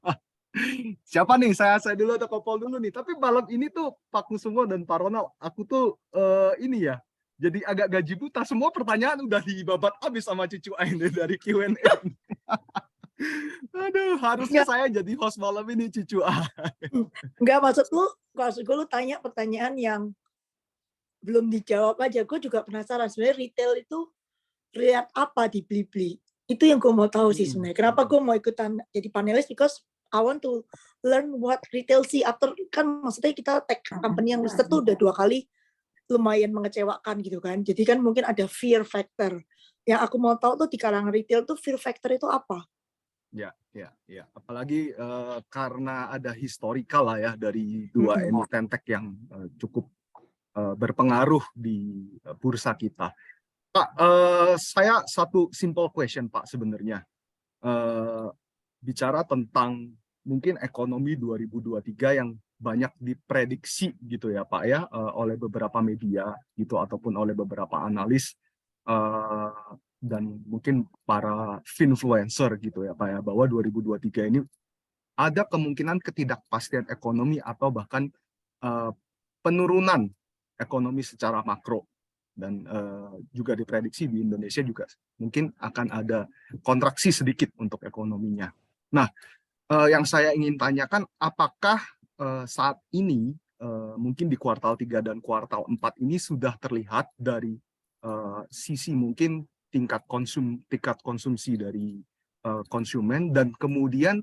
Siapa nih? Saya dulu atau Kopol dulu nih. Tapi malam ini tuh Pak Kusumo dan Pak Ronald, aku tuh ini ya, jadi agak gaji buta. Semua pertanyaan udah dibabat habis sama Cucu Ain dari Q&A. Aduh, harusnya Enggak, saya jadi host malam ini, Cucu Ain. enggak maksud lu tanya pertanyaan yang belum dijawab aja. Gue juga penasaran sebenarnya retail itu lihat apa di Blibli. Itu yang gue mau tahu sih sebenarnya. Kenapa gue mau ikutan jadi panelis, because I want to learn what retail see after, kan maksudnya kita tech company yang listed tuh udah 2 kali lumayan mengecewakan gitu kan. Jadi kan mungkin ada fear factor. Yang aku mau tahu tuh di kalangan retail tuh fear factor itu apa? Ya. Apalagi karena ada historical lah ya dari dua emiten tech yang cukup berpengaruh di bursa kita. Pak, saya satu simple question Pak sebenarnya. Bicara tentang mungkin ekonomi 2023 yang banyak diprediksi gitu ya Pak ya, oleh beberapa media gitu ataupun oleh beberapa analis dan mungkin para finfluencer gitu ya Pak ya, bahwa 2023 ini ada kemungkinan ketidakpastian ekonomi atau bahkan penurunan ekonomi secara makro, dan juga diprediksi di Indonesia juga mungkin akan ada kontraksi sedikit untuk ekonominya. Nah, yang saya ingin tanyakan, apakah saat ini mungkin di kuartal 3 dan kuartal 4 ini sudah terlihat dari sisi mungkin tingkat konsumsi dari konsumen, dan kemudian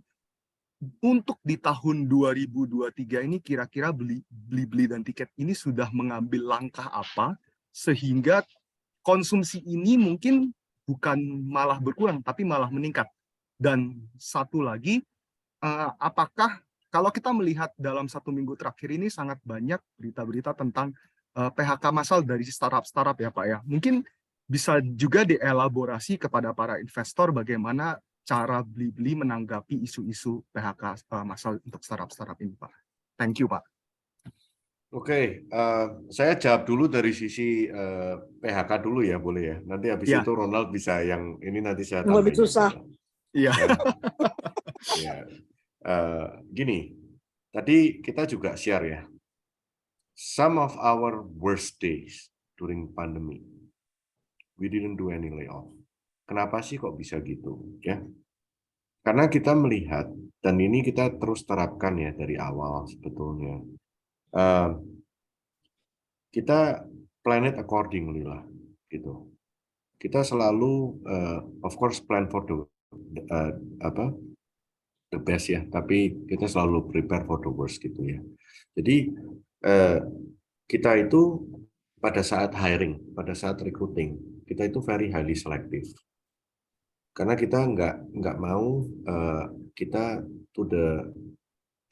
untuk di tahun 2023 ini kira-kira beli dan tiket ini sudah mengambil langkah apa sehingga konsumsi ini mungkin bukan malah berkurang tapi malah meningkat. Dan satu lagi, apakah kalau kita melihat dalam 1 minggu terakhir ini sangat banyak berita-berita tentang PHK massal dari startup ya Pak ya. Mungkin bisa juga dielaborasi kepada para investor bagaimana cara Blibli menanggapi isu-isu PHK massal untuk startup ini Pak. Thank you Pak. Oke, saya jawab dulu dari sisi PHK dulu ya, boleh ya. Nanti habis Ya. itu Ronald bisa yang ini nanti saya Yang lebih tambahin. susah. Iya. Ya. Gini, tadi kita juga share ya. Some of our worst days during pandemic, we didn't do any layoff. Kenapa sih kok bisa gitu? Ya, karena kita melihat, dan ini kita terus terapkan ya dari awal sebetulnya. Kita plan it accordingly lah, gitu. Kita selalu, of course, plan for the best ya, tapi kita selalu prepare for the worst gitu ya. Jadi kita itu pada saat hiring, pada saat recruiting, kita itu very highly selective. Karena kita nggak mau kita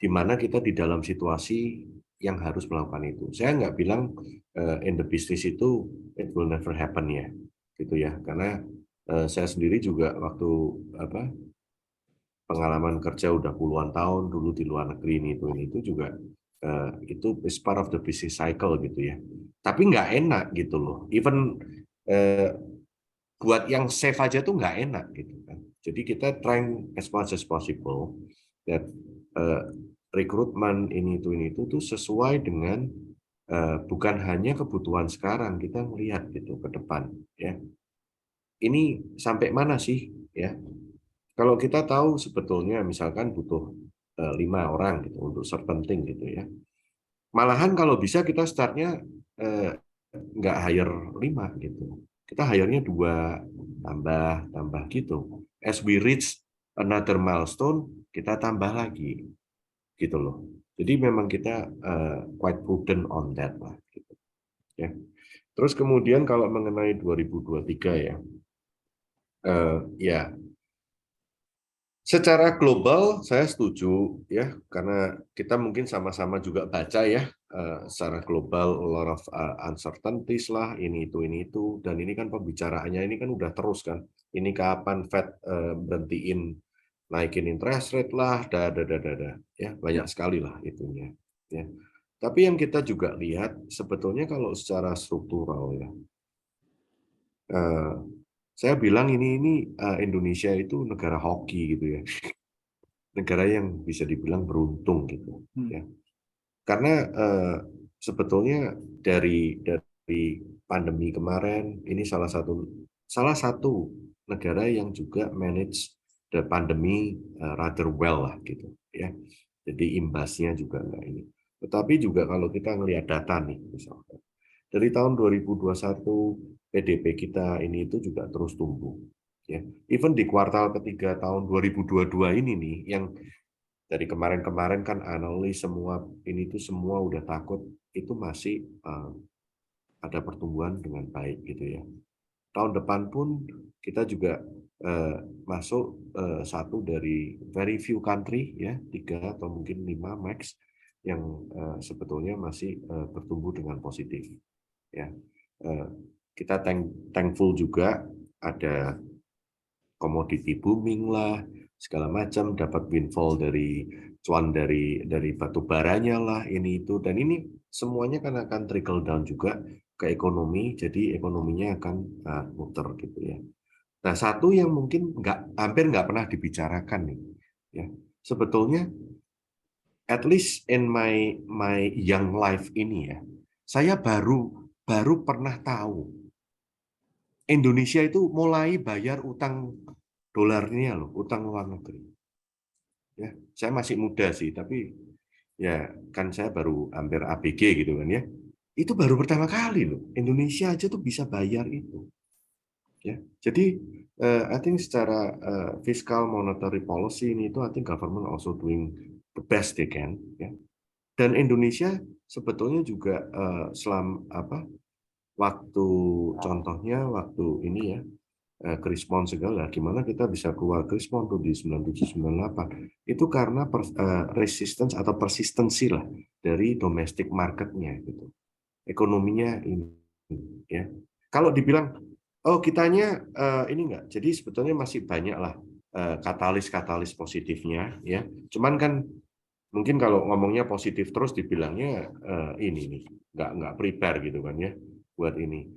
di mana kita di dalam situasi yang harus melakukan itu. Saya nggak bilang in the business itu it will never happen ya, gitu ya. Karena saya sendiri juga waktu pengalaman kerja udah puluhan tahun dulu di luar negeri ini itu juga itu is part of the business cycle gitu ya. Tapi nggak enak gitu loh. Even buat yang safe aja tuh nggak enak gitu kan. Jadi kita trying as much as possible that rekrutmen ini itu tuh sesuai dengan bukan hanya kebutuhan sekarang, kita melihat gitu ke depan ya. Ini sampai mana sih ya? Kalau kita tahu sebetulnya misalkan butuh 5 orang gitu untuk certain thing gitu ya. Malahan kalau bisa kita startnya nggak hire 5 gitu. Kita hire-nya 2, tambah gitu. As we reach another milestone, kita tambah lagi gitu loh. Jadi memang kita quite prudent on that lah gitu. Ya. Terus kemudian kalau mengenai 2023 ya. Ya, secara global saya setuju ya, karena kita mungkin sama-sama juga baca ya, secara global a lot of uncertainties lah, ini itu, dan ini kan pembicaraannya ini kan udah terus kan, ini kapan Fed berhentiin naikin interest rate lah, ya banyak sekali lah itunya. Ya. Tapi yang kita juga lihat sebetulnya kalau secara struktural ya, Saya bilang ini Indonesia itu negara hoki gitu ya, negara yang bisa dibilang beruntung gitu ya. Karena sebetulnya dari pandemi kemarin ini salah satu negara yang juga manage the pandemi rather well lah gitu ya. Jadi imbasnya juga enggak ini. Tetapi juga kalau kita ngelihat data nih misalnya dari tahun 2021 PDB kita ini itu juga terus tumbuh ya. Even di kuartal ketiga tahun 2022 ini nih yang dari kemarin-kemarin kan analis semua ini tuh semua udah takut itu masih ada pertumbuhan dengan baik gitu ya. Tahun depan pun kita juga masuk satu dari very few country ya 3 atau mungkin 5 max yang sebetulnya masih bertumbuh dengan positif ya. Kita thankful juga ada komoditi booming lah segala macam, dapat windfall dari cuan dari batu baranya lah ini itu, dan ini semuanya kan akan trickle down juga ke ekonomi, jadi ekonominya akan muter gitu ya. Nah, satu yang mungkin hampir nggak pernah dibicarakan nih ya, sebetulnya at least in my young life ini ya, saya baru pernah tahu Indonesia itu mulai bayar utang dolarnya loh, utang luar negeri. Ya, saya masih muda sih, tapi ya kan saya baru hampir ABG gitu kan ya. Itu baru pertama kali loh, Indonesia aja tuh bisa bayar itu. Ya, jadi I think secara fiscal monetary policy ini itu I think government also doing the best they can. Ya. Dan Indonesia sebetulnya juga waktu contohnya waktu ini ya krispon segala, gimana kita bisa keluar krispon tuh di 97-98 itu karena resistance atau persistensi lah dari domestic marketnya gitu, ekonominya ini ya. Kalau dibilang oh kitanya ini enggak, jadi sebetulnya masih banyak lah katalis positifnya ya, cuman kan mungkin kalau ngomongnya positif terus dibilangnya ini nih nggak prepare gitu kan ya buat ini.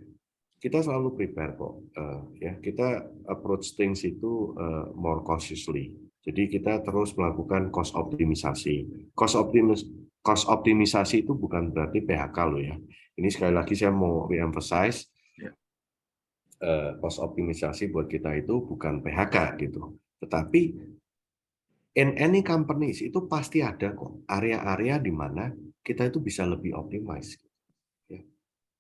Kita selalu prepare kok, ya kita approach things itu more cautiously. Jadi kita terus melakukan cost optimisasi. Cost optimisasi itu bukan berarti PHK loh ya. Ini sekali lagi saya mau re-emphasize, cost optimisasi buat kita itu bukan PHK gitu. Tetapi in any companies itu pasti ada kok area-area di mana kita itu bisa lebih optimize.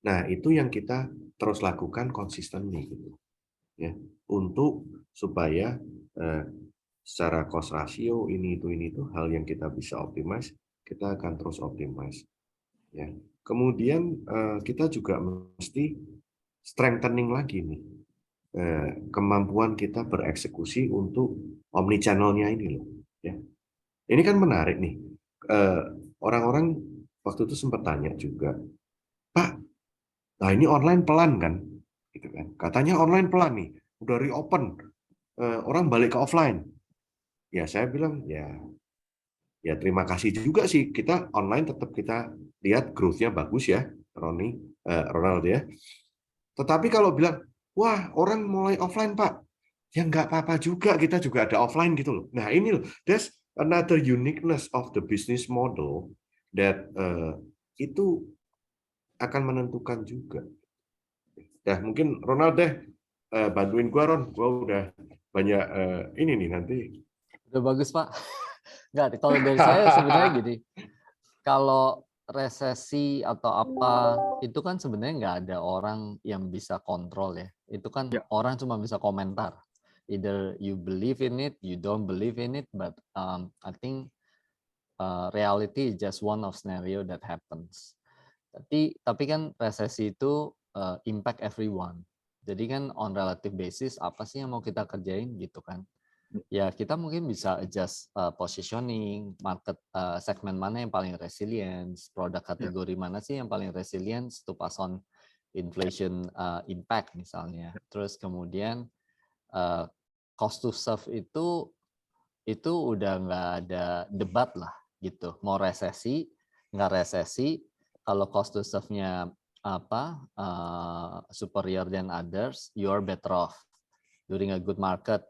Nah, itu yang kita terus lakukan konsisten nih, gitu. Ya, untuk supaya secara cost ratio ini itu hal yang kita bisa optimize, kita akan terus optimize. Ya. Kemudian kita juga mesti strengthening lagi nih kemampuan kita bereksekusi untuk omnichannel-nya ini loh. Ya. Ini kan menarik nih. Orang-orang waktu itu sempat tanya juga, Pak, nah ini online pelan kan, gitu kan? Katanya online pelan nih, udah reopen, orang balik ke offline. Ya saya bilang ya terima kasih juga sih, kita online tetap kita lihat growth-nya bagus ya, Ronald ya. Tetapi kalau bilang, wah orang mulai offline Pak, ya nggak apa-apa juga, kita juga ada offline gitu loh. Nah ini loh, that's another uniqueness of the business model that itu akan menentukan juga. Ya mungkin Ronald deh bantuin gua udah banyak ini nih nanti. Udah bagus Pak. Nggak, kalau dari saya sebenarnya gini, kalau resesi atau apa itu kan sebenarnya nggak ada orang yang bisa kontrol ya. Itu kan orang cuma bisa komentar. Either you believe in it, you don't believe in it, but I think reality is just one of scenario that happens. Tapi kan resesi itu impact everyone. Jadi kan on relative basis apa sih yang mau kita kerjain gitu kan? Ya kita mungkin bisa adjust positioning, market segmen mana yang paling resilient, produk kategori mana sih yang paling resilient to pass on inflation impact misalnya. Terus kemudian cost to serve itu udah nggak ada debat lah gitu. Mau resesi, nggak resesi, kalau cost to serve-nya superior than others, you are better off. during a good market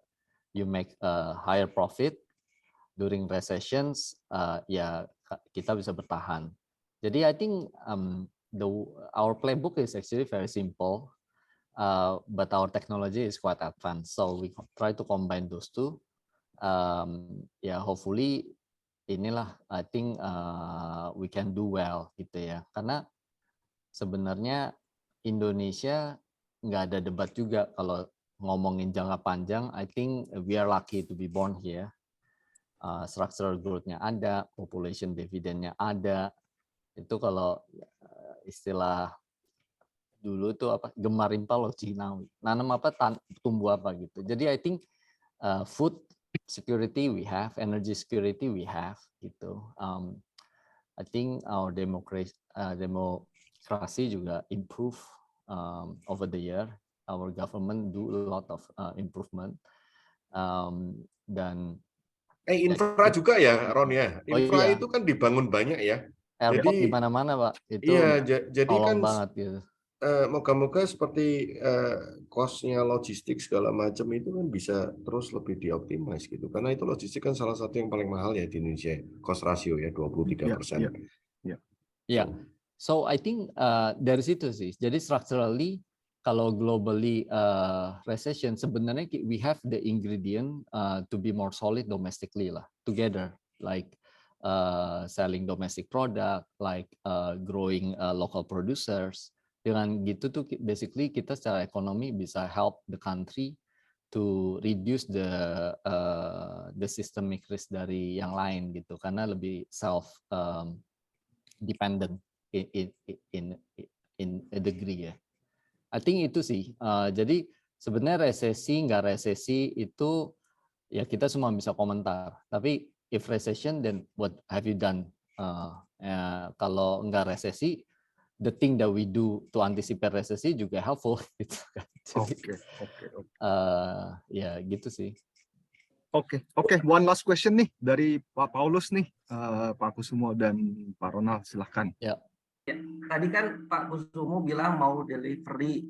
you make a higher profit, during recessions ya kita bisa bertahan. Jadi I think our playbook is actually very simple, but our technology is quite advanced, so we try to combine those two. Hopefully inilah I think we can do well gitu ya, karena sebenarnya Indonesia nggak ada debat juga kalau ngomongin jangka panjang. I think we are lucky to be born here. Structural growth-nya ada, population dividend-nya ada. Itu kalau istilah dulu tuh apa, Gemarimpa loh Cinawi. Nanam apa, tumbuh apa gitu. Jadi I think food security we have, energy security we have gitu. I think our democracy juga improve over the year. Our government do a lot of improvement. Dan infra juga ya, Ron ya. Infra iya. itu kan dibangun banyak ya. Airport Jadi di mana-mana, Pak. Itu iya, jadi kan banget gitu. moga-moga seperti cost-nya logistik segala macam itu kan bisa terus lebih dioptimize gitu. Karena itu logistik kan salah satu yang paling mahal ya di Indonesia. Cost ratio ya 23%. Yeah. So I think dari situ sih. Jadi structurally kalau globally recession sebenarnya we have the ingredient to be more solid domestically lah, together, like selling domestic product, like growing local producers. Dengan gitu tuh basically kita secara ekonomi bisa help the country to reduce the systemic risk dari yang lain gitu, karena lebih self dependent in a degree ya. I think itu sih. Jadi sebenarnya resesi nggak resesi itu ya kita semua bisa komentar. Tapi if recession, then what have you done? Kalau nggak resesi, the thing that we do to anticipate resesi juga helpful gitu kan. Oke. Ya gitu sih. Oke. One last question nih dari Pak Paulus nih, Pak Kusumo dan Pak Ronald, silahkan. Ya, tadi kan Pak Kusumo bilang mau delivery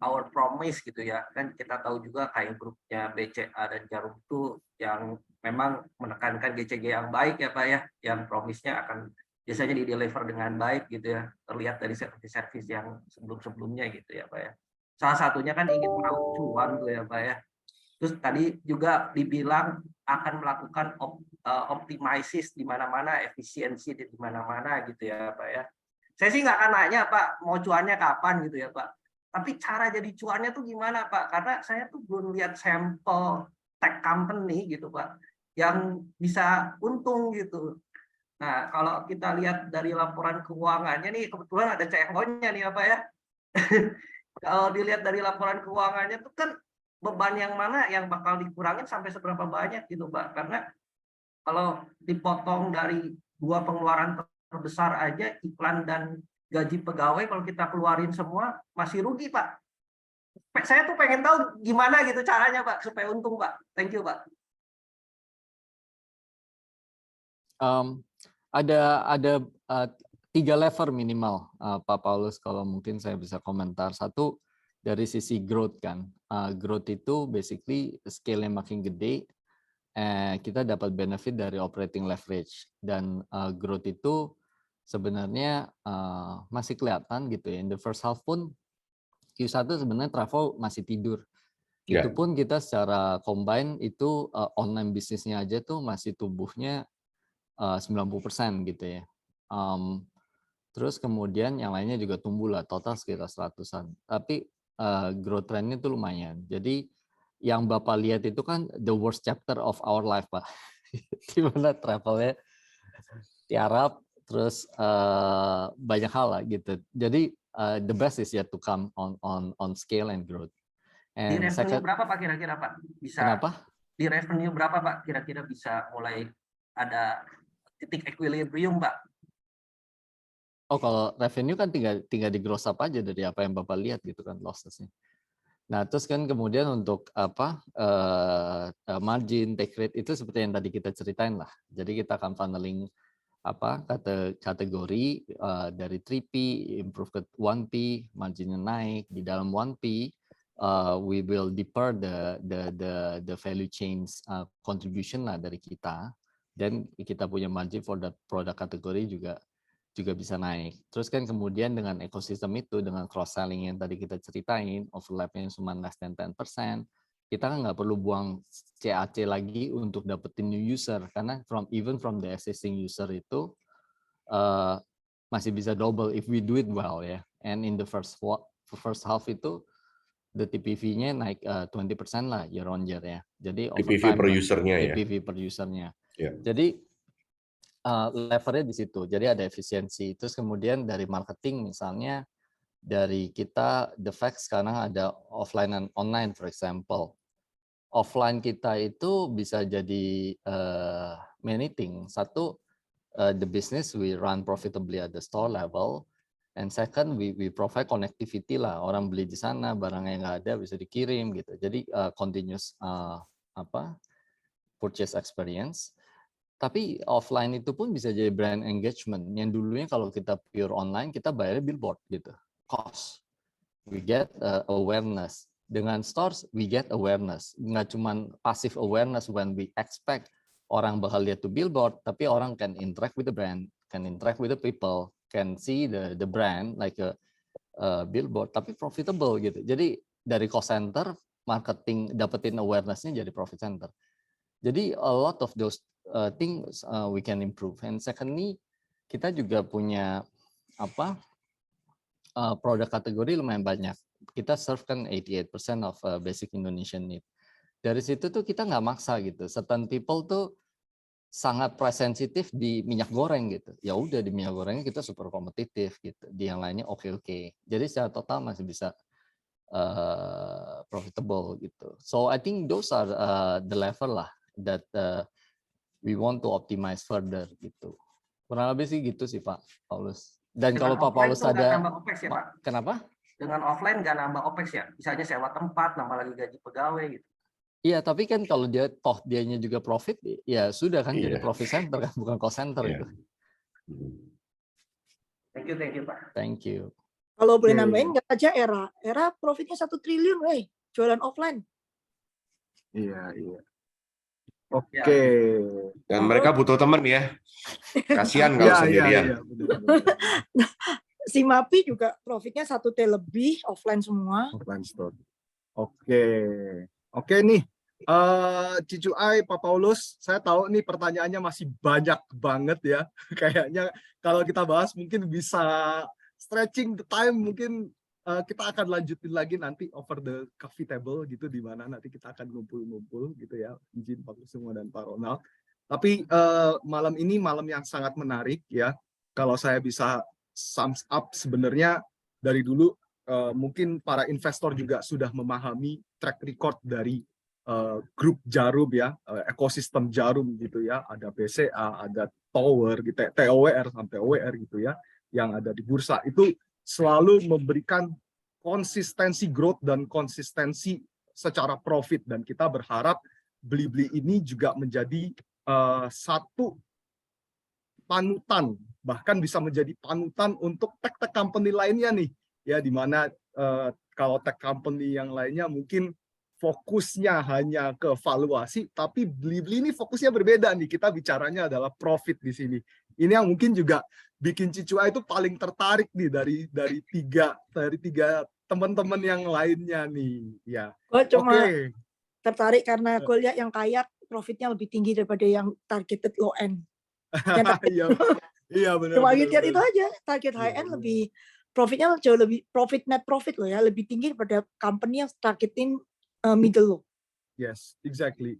our promise gitu ya. Kan kita tahu juga kayak grupnya BCA dan Jarum itu yang memang menekankan GCG yang baik ya Pak ya, yang promise-nya akan biasanya di-deliver dengan baik gitu ya. Terlihat dari service yang sebelum-sebelumnya gitu ya Pak ya. Salah satunya kan ingin meraup cuan tuh ya Pak ya. Terus tadi juga dibilang akan melakukan optimizes di mana-mana, efisiensi di mana-mana gitu ya Pak ya. Saya sih nggak akan nanya Pak mau cuannya kapan gitu ya Pak. Tapi cara jadi cuannya tuh gimana Pak? Karena saya tuh belum lihat sampel tech company gitu Pak yang bisa untung gitu. Nah kalau kita lihat dari laporan keuangannya nih, kebetulan ada CFO-nya nih ya Pak ya. Kalau dilihat dari laporan keuangannya tuh kan beban yang mana yang bakal dikurangin sampai seberapa banyak gitu Pak. Karena kalau dipotong dari 2 pengeluaran terbesar aja, iklan dan gaji pegawai, kalau kita keluarin semua masih rugi Pak. Saya tuh pengen tahu gimana gitu caranya Pak supaya untung Pak. Thank you Pak. Ada 3 level minimal Pak Paulus, kalau mungkin saya bisa komentar. Satu dari sisi growth kan. Growth itu basically scale-nya makin gede, kita dapat benefit dari operating leverage, dan growth itu sebenarnya masih kelihatan gitu ya. In the first half pun Q1 sebenarnya travel masih tidur. Itu pun kita secara combine itu online bisnisnya aja tuh masih tumbuhnya 90% gitu ya. Terus kemudian yang lainnya juga tumbuh lah, total sekitar 100-an. Tapi growth trend-nya tuh lumayan. Jadi yang Bapak lihat itu kan the worst chapter of our life Pak. Di mana travelnya tiarap, terus banyak hal lah gitu. Jadi the best is yet to come on scale and growth. Di revenue berapa Pak kira-kira Pak? Bisa. Kenapa? Di revenue berapa Pak kira-kira bisa mulai ada titik equilibrium Pak? Oh, kalau revenue kan tinggal di gross up aja dari apa yang Bapak lihat gitu kan losses-nya. Nah, terus kan kemudian untuk margin, take rate itu seperti yang tadi kita ceritain lah. Jadi kita akan funneling kategori dari 3P improve ke 1P, marginnya naik di dalam 1P. we will deeper the value chains contribution lah dari kita, dan kita punya margin for the product kategori juga bisa naik. Terus kan kemudian dengan ekosistem itu, dengan cross selling yang tadi kita ceritain, overlapnya cuma less than 10%, kita kan nggak perlu buang CAC lagi untuk dapetin new user, karena even from the existing user itu masih bisa double if we do it well ya. And in the first half itu the TPV-nya naik 20% lah year on year ya. Jadi TPV per usernya ya. TPV per usernya. Yeah. Jadi levernya di situ. Jadi ada efisiensi. Terus kemudian dari marketing misalnya dari kita the fact sekarang ada offline and online for example. Offline kita itu bisa jadi many things. Satu, the business we run profitably at the store level. And second, we provide connectivity lah. Orang beli di sana, barangnya nggak ada bisa dikirim gitu. Jadi continuous purchase experience. Tapi offline itu pun bisa jadi brand engagement. Yang dulunya kalau kita pure online, kita bayar billboard gitu. Cost. We get awareness. Dengan stores, we get awareness. Nggak cuma passive awareness when we expect orang bakal lihat tuh billboard, tapi orang can interact with the brand, can interact with the people, can see the brand like a billboard, tapi profitable gitu. Jadi dari cost center, marketing, dapetin awareness-nya jadi profit center. Jadi a lot of those things we can improve. And secondly, kita juga punya produk kategori lumayan banyak. Kita serve kan 88% of basic Indonesian need. Dari situ tuh kita nggak maksa gitu. Certain people tuh sangat price sensitif di minyak goreng gitu. Ya udah di minyak gorengnya kita super kompetitif gitu. Di yang lainnya oke. Jadi secara total masih bisa profitable gitu. So I think those are the level lah that we want to optimize further gitu. Kurang lebih sih gitu sih Pak Paulus. Dan kalau Pak Paulus ada, OPEX ya, Pak? Kenapa? Dengan offline nggak nambah OPEX ya? Misalnya sewa tempat, nambah lagi gaji pegawai gitu. Iya, tapi kan kalau dianya juga profit, ya sudah kan jadi profit center kan, bukan cost center itu. Thank you Pak. Thank you. Kalau boleh nambahin, nggak aja Era profitnya 1 triliun, jualan offline. Iya. Oke. Dan mereka butuh teman ya. Kasihan kalau sendirian. Iya. Si Mapi juga profitnya 1 T lebih, offline semua. Offline store. Oke nih. Cicu Ai, Pak Paulus, saya tahu nih pertanyaannya masih banyak banget ya. Kayaknya kalau kita bahas mungkin bisa stretching the time, mungkin kita akan lanjutin lagi nanti over the coffee table gitu, di mana nanti kita akan ngumpul-ngumpul gitu ya. Izin Pak Kusumo dan Pak Ronald. Tapi malam ini malam yang sangat menarik ya. Kalau saya bisa sums up, sebenarnya dari dulu mungkin para investor juga sudah memahami track record dari grup Djarum ya, ekosistem Djarum gitu ya. Ada BCA, ada Tower gitu, TOWR sampai OWR gitu ya, yang ada di bursa itu selalu memberikan konsistensi growth dan konsistensi secara profit, dan kita berharap Blibli ini juga menjadi satu panutan, bahkan bisa menjadi panutan untuk tech company lainnya nih ya, dimana kalau tech company yang lainnya mungkin fokusnya hanya ke valuasi, tapi Blibli ini fokusnya berbeda nih. Kita bicaranya adalah profit di sini. Ini yang mungkin juga bikin Cicua itu paling tertarik nih dari tiga teman-teman yang lainnya nih. Ya. Gue cuma tertarik karena gue lihat yang kaya profitnya lebih tinggi daripada yang targeted low end. Iya benar. Cuma lihat itu aja, target high end lebih profitnya jauh lebih net profit loh ya, lebih tinggi daripada company yang targeting middle low. Yes, exactly.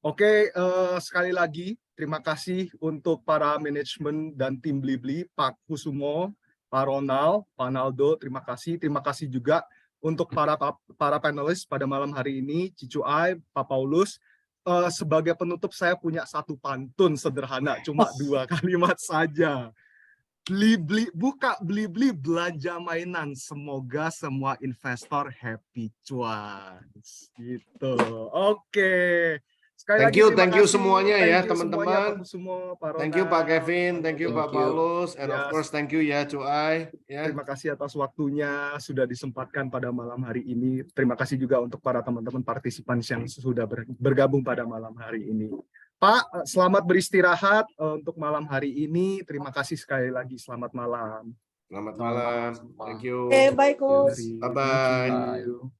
Oke, sekali lagi terima kasih untuk para manajemen dan tim Blibli, Pak Kusumo, Pak Ronald, Pak Naldo, terima kasih. Terima kasih juga untuk para panelis pada malam hari ini, Cicu Ai, Pak Paulus. Sebagai penutup saya punya satu pantun sederhana, cuma 2 kalimat saja. Buka Blibli belanja mainan, semoga semua investor happy cuan gitu. Oke, Sekali Thank lagi you, terima thank you kasih. semuanya Thank ya, you semuanya, teman-teman. Pak Kusumo, Pak Thank you Pak Ronald, Kevin, thank you Pak Thank you. Paulus, and of Yes. course thank you ya Cuai. Ya. Terima kasih atas waktunya sudah disempatkan pada malam hari ini. Terima kasih juga untuk para teman-teman partisipan yang sudah bergabung pada malam hari ini. Pak, selamat beristirahat untuk malam hari ini. Terima kasih sekali lagi. Selamat malam. Selamat malam, thank you. Oke, baik, Gus. Mari. Bye-bye. Thank you.